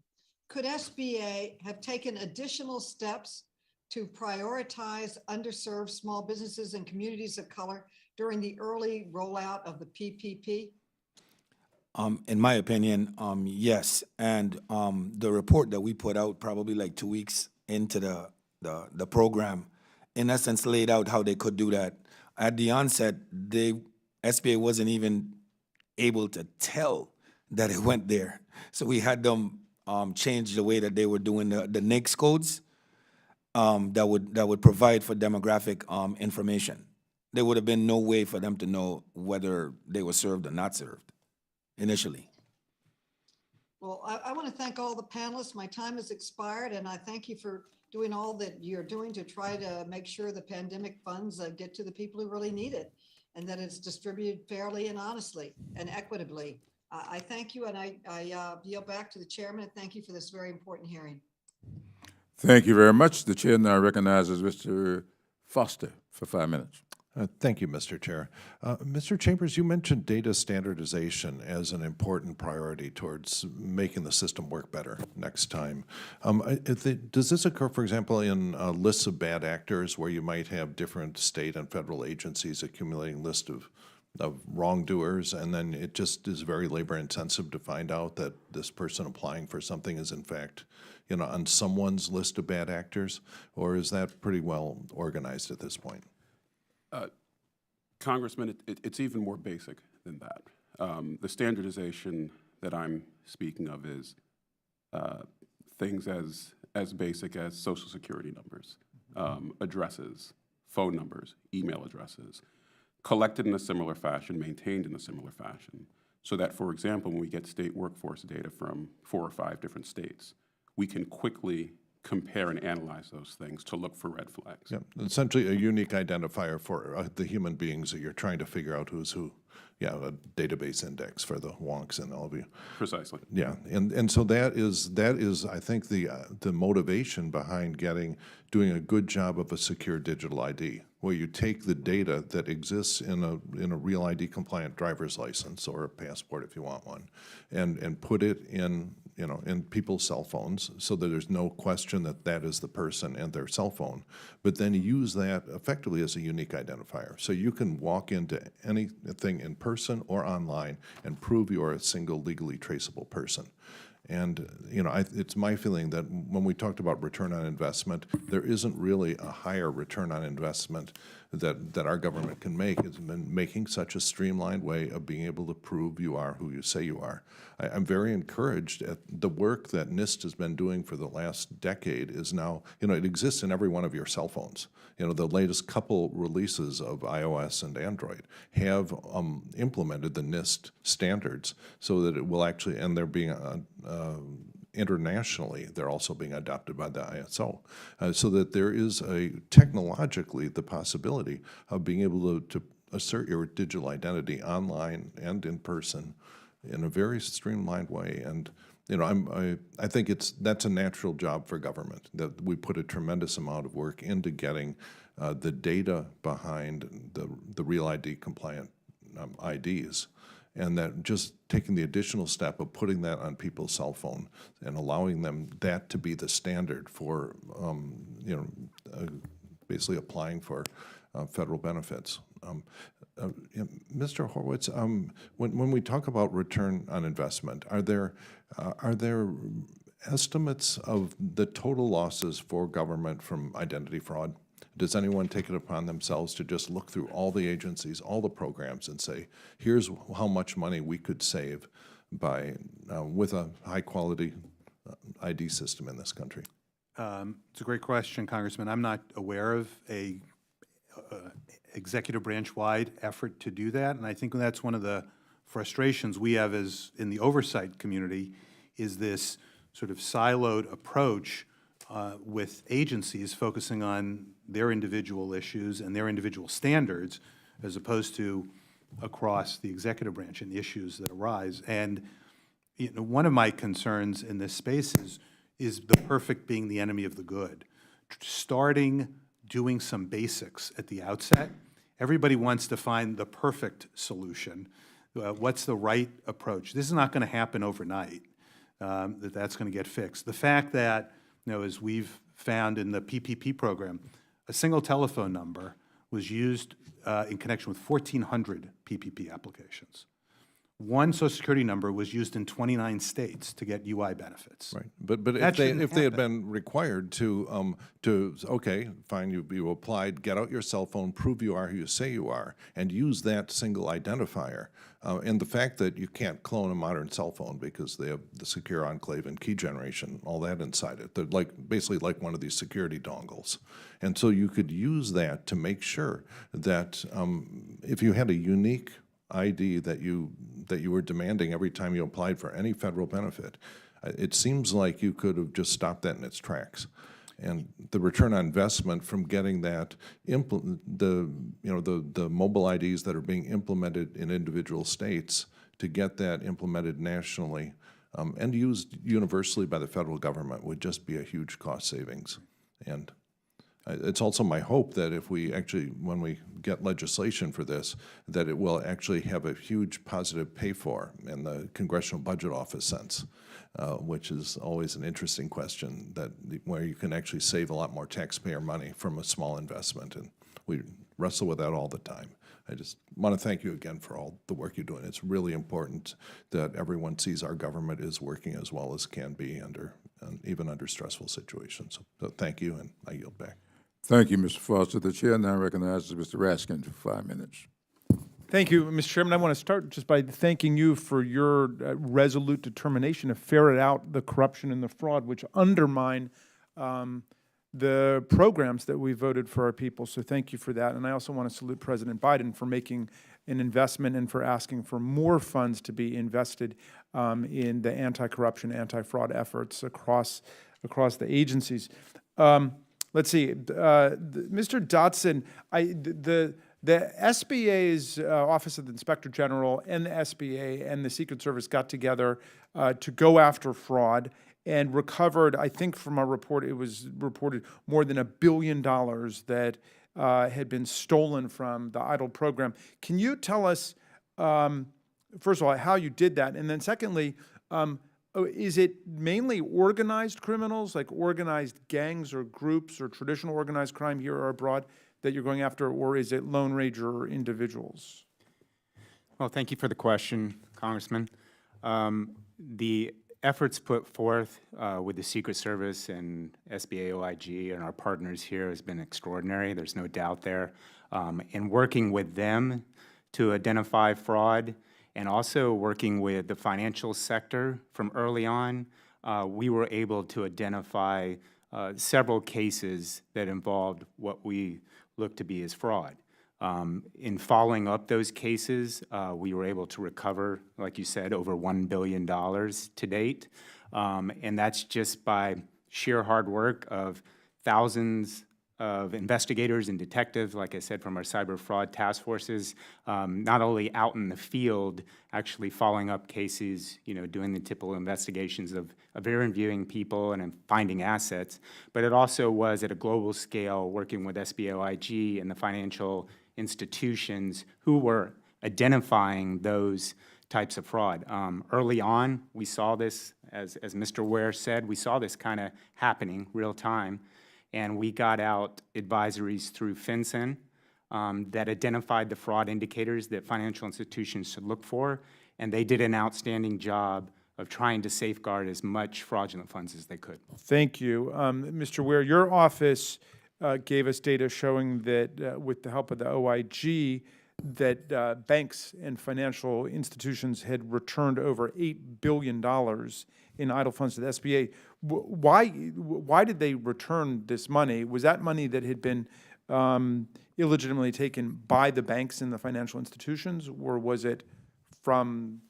could SBA have taken additional steps to prioritize underserved small businesses and communities of color during the early rollout of the PPP? In my opinion, yes. And the report that we put out probably like 2 weeks into the program, in essence, laid out how they could do that. At the onset, SBA wasn't even able to tell that it went there. So we had them change the way that they were doing the NAICS codes that would provide for demographic information. There would have been no way for them to know whether they were served or not served initially. Well, I want to thank all the panelists. My time has expired, and I thank you for doing all that you're doing to try to make sure the pandemic funds get to the people who really need it, and that it's distributed fairly and honestly and equitably. I thank you, and I yield back to the chairman, and thank you for this very important hearing. Thank you very much. The chair now recognizes Mr. Foster for 5 minutes. Thank you, Mr. Chair. Mr. Chambers, you mentioned data standardization as an important priority towards making the system work better next time. Does this occur, for example, in lists of bad actors where you might have different state and federal agencies accumulating lists of wrongdoers, and then it just is very labor intensive to find out that this person applying for something is in fact, on someone's list of bad actors? Or is that pretty well organized at this point? Congressman, it's even more basic than that. The standardization that I'm speaking of is things as basic as Social Security numbers, addresses, phone numbers, email addresses, collected in a similar fashion, maintained in a similar fashion, so that, for example, when we get state workforce data from 4 or 5 different states, we can quickly compare and analyze those things to look for red flags. Yeah, essentially a unique identifier for the human beings that you're trying to figure out who's who. Yeah, a database index for the wonks and all of you. Precisely. Yeah, and so that is I think the motivation behind doing a good job of a secure digital ID, where you take the data that exists in a real ID compliant driver's license or a passport if you want one, and put it in people's cell phones so that there's no question that is the person and their cell phone, but then use that effectively as a unique identifier. So you can walk into anything in person or online and prove you're a single legally traceable person. And it's my feeling that when we talked about return on investment, there isn't really a higher return on investment that our government can make. It's been making such a streamlined way of being able to prove you are who you say you are. I'm very encouraged at the work that NIST has been doing for the last decade is now, it exists in every one of your cell phones. The latest couple releases of iOS and Android have implemented the NIST standards so that it will actually, and they're being internationally, they're also being adopted by the ISO, so that there is technologically the possibility of being able to assert your digital identity online and in person in a very streamlined way. And I think that's a natural job for government, that we put a tremendous amount of work into getting the data behind the Real ID compliant IDs, and that just taking the additional step of putting that on people's cell phone and allowing them that to be the standard for basically applying for federal benefits. Mr. Horwitz, when we talk about return on investment, are there estimates of the total losses for government from identity fraud? Does anyone take it upon themselves to just look through all the agencies, all the programs, and say, here's how much money we could save by with a high-quality ID system in this country? It's a great question, Congressman. I'm not aware of a executive branch-wide effort to do that, and I think that's one of the frustrations we have as in the oversight community is this sort of siloed approach with agencies focusing on their individual issues and their individual standards as opposed to across the executive branch and issues that arise. And you know, one of my concerns in this space is the perfect being the enemy of the good. Starting doing some basics at the outset. Everybody wants to find the perfect solution. What's the right approach? This is not going to happen overnight, that's going to get fixed. The fact that, you know, as we've found in the PPP program, a single telephone number was used in connection with 1,400 PPP applications. One Social Security number was used in 29 states to get UI benefits. Right, but if they had been required to okay, fine, you applied, get out your cell phone, prove you are who you say you are, and use that single identifier, and the fact that you can't clone a modern cell phone because they have the secure enclave and key generation, all that inside it. They're basically like one of these security dongles, and so you could use that to make sure that if you had a unique ID that you were demanding every time you applied for any federal benefit, it seems like you could have just stopped that in its tracks. And the return on investment from getting that the mobile IDs that are being implemented in individual states to get that implemented nationally and used universally by the federal government would just be a huge cost savings. And it's also my hope that if we actually, when we get legislation for this, that it will actually have a huge positive pay-for in the Congressional Budget Office sense, which is always an interesting question, where you can actually save a lot more taxpayer money from a small investment, and we wrestle with that all the time. I just want to thank you again for all the work you're doing. It's really important that everyone sees our government is working as well as can be even under stressful situations. So thank you, and I yield back. Thank you, Mr. Foster. The chair now recognizes Mr. Raskin for 5 minutes. Thank you, Mr. Chairman. I want to start just by thanking you for your resolute determination to ferret out the corruption and the fraud which undermine the programs that we voted for our people. So thank you for that. And I also want to salute President Biden for making an investment and for asking for more funds to be invested in the anti-corruption, anti-fraud efforts across the agencies. Let's see, Mr. Dotson, the SBA's Office of the Inspector General and the SBA and the Secret Service got together to go after fraud and recovered, I think from our report, it was reported more than $1 billion that had been stolen from the EIDL program. Can you tell us, first of all, how you did that? And then secondly, is it mainly organized criminals, like organized gangs or groups or traditional organized crime here or abroad that you're going after, or is it Lone Ranger or individuals? Well, thank you for the question, Congressman. The efforts put forth with the Secret Service and SBA OIG and our partners here has been extraordinary. There's no doubt there. In working with them to identify fraud, and also working with the financial sector from early on, we were able to identify several cases that involved what we look to be as fraud. In following up those cases, we were able to recover, like you said, over $1 billion to date. And that's just by sheer hard work of thousands of investigators and detectives, like I said, from our cyber fraud task forces, not only out in the field, actually following up cases, you know, doing the typical investigations of interviewing people and finding assets, but it also was at a global scale working with SBOIG and the financial institutions who were identifying those types of fraud. Early on, we saw this, as Mr. Ware said, we saw this kind of happening real time. And we got out advisories through FinCEN that identified the fraud indicators that financial institutions should look for, and they did an outstanding job of trying to safeguard as much fraudulent funds as they could. Thank you. Mr. Ware, your office gave us data showing that with the help of the OIG, that banks and financial institutions had returned over $8 billion in idle funds to the SBA. Why did they return this money? Was that money that had been illegitimately taken by the banks and the financial institutions, or was it from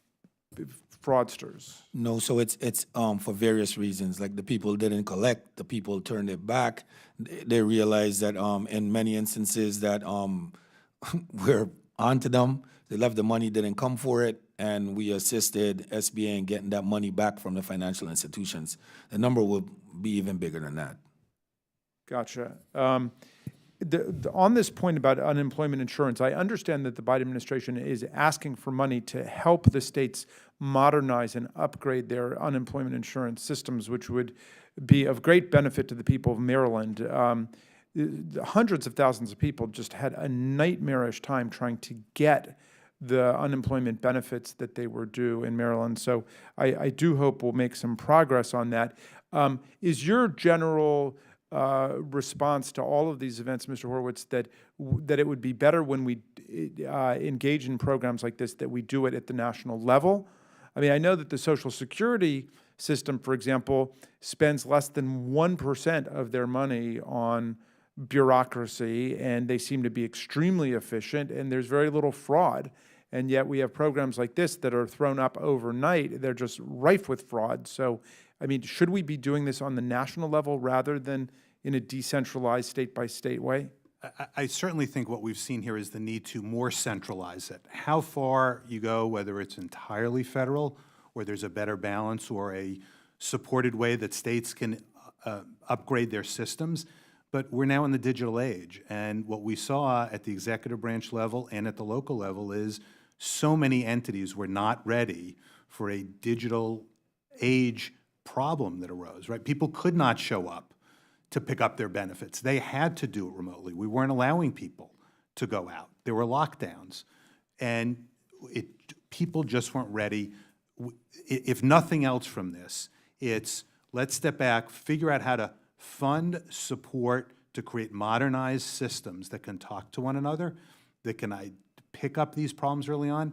fraudsters? No, so it's for various reasons. Like the people didn't collect, the people turned it back. They realized that in many instances that we're onto them. They left the money, didn't come for it, and we assisted SBA in getting that money back from the financial institutions. The number will be even bigger than that. Gotcha. On this point about unemployment insurance, I understand that the Biden administration is asking for money to help the states modernize and upgrade their unemployment insurance systems, which would be of great benefit to the people of Maryland. Hundreds of thousands of people just had a nightmarish time trying to get the unemployment benefits that they were due in Maryland. So I do hope we'll make some progress on that. Is your general response to all of these events, Mr. Horowitz, that it would be better when we engage in programs like this, that we do it at the national level? I mean, I know that the Social Security system, for example, spends less than 1% of their money on bureaucracy, and they seem to be extremely efficient, and there's very little fraud. And yet we have programs like this that are thrown up overnight. They're just rife with fraud. So, I mean, should we be doing this on the national level rather than in a decentralized state-by-state way? I certainly think what we've seen here is the need to more centralize it. How far you go, whether it's entirely federal, or there's a better balance, or a supported way that states can upgrade their systems. But we're now in the digital age, and what we saw at the executive branch level and at the local level is so many entities were not ready for a digital age problem that arose, right? People could not show up to pick up their benefits. They had to do it remotely. We weren't allowing people to go out. There were lockdowns, and people just weren't ready. If nothing else from this, it's let's step back, figure out how to fund, support, to create modernized systems that can talk to one another, that can pick up these problems early on.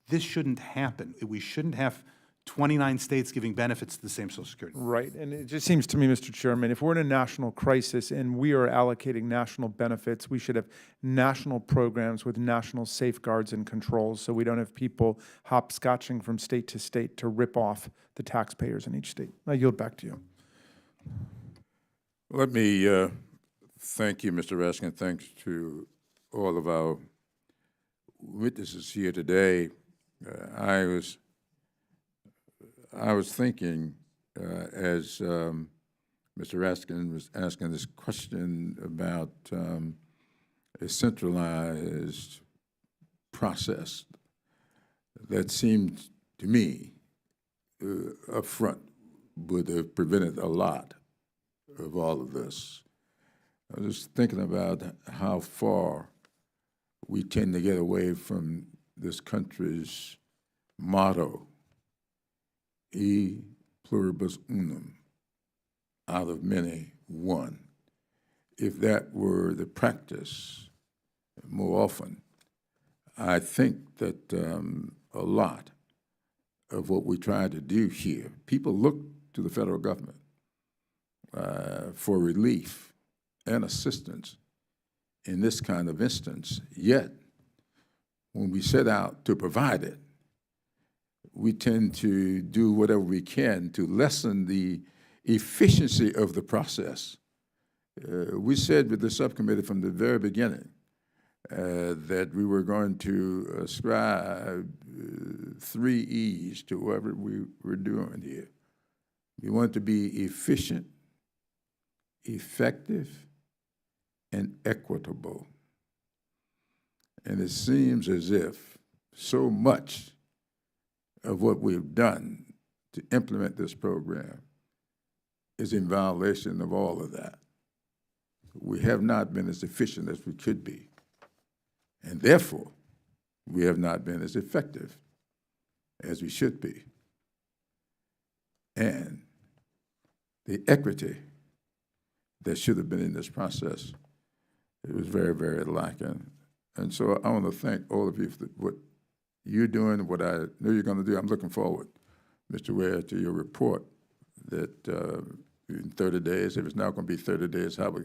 This shouldn't happen. We shouldn't have 29 states giving benefits to the same Social Security. Right, and it just seems to me, Mr. Chairman, if we're in a national crisis and we are allocating national benefits, we should have national programs with national safeguards and controls so we don't have people hopscotching from state to state to rip off the taxpayers in each state. I yield back to you. Let me thank you, Mr. Raskin. Thanks to all of our witnesses here today. I was thinking as Mr. Raskin was asking this question about a centralized process that seemed to me up front would have prevented a lot of all of this. I was just thinking about how far we tend to get away from this country's motto, e pluribus unum, out of many, one. If that were the practice more often, I think that a lot of what we try to do here, people look to the federal government for relief and assistance in this kind of instance, yet when we set out to provide it, we tend to do whatever we can to lessen the efficiency of the process. We said with the subcommittee from the very beginning that we were going to ascribe 3 E's to whatever we were doing here. We want to be efficient, effective, and equitable. And it seems as if so much of what we've done to implement this program is in violation of all of that. We have not been as efficient as we could be. And therefore, we have not been as effective as we should be. And the equity that should have been in this process, it was very, very lacking. And so I want to thank all of you for what you're doing, what I know you're going to do. I'm looking forward, Mr. Ware, to your report that in 30 days, if it's not going to be 30 days, how we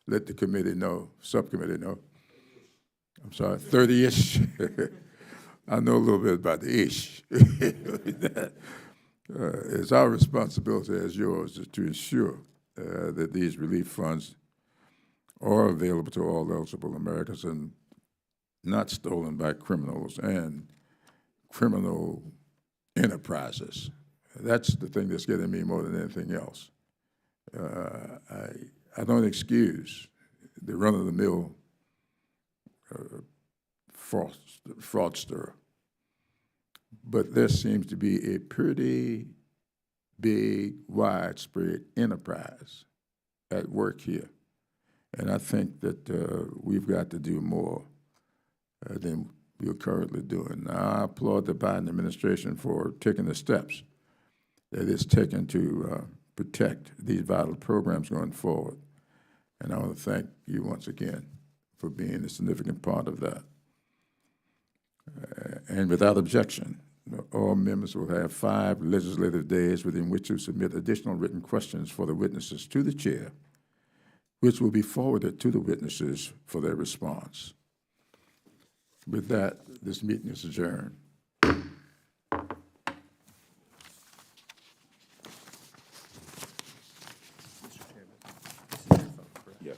let the committee know, subcommittee know. I'm sorry, 30-ish. I know a little bit about the ish. It's our responsibility as yours to ensure that these relief funds are available to all eligible Americans and not stolen by criminals and criminal enterprises. That's the thing that's getting me more than anything else. I don't excuse the run-of-the-mill fraudster, but there seems to be a pretty big, widespread enterprise at work here. And I think that we've got to do more than we're currently doing. Now, I applaud the Biden administration for taking the steps that it's taken to protect these vital programs going forward. And I want to thank you once again for being a significant part of that. And without objection, all members will have 5 legislative days within which to submit additional written questions for the witnesses to the chair, which will be forwarded to the witnesses for their response. With that, this meeting is adjourned. Yeah.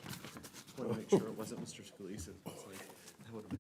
I want to make sure it wasn't Mr. Scalise. It's like, that would have been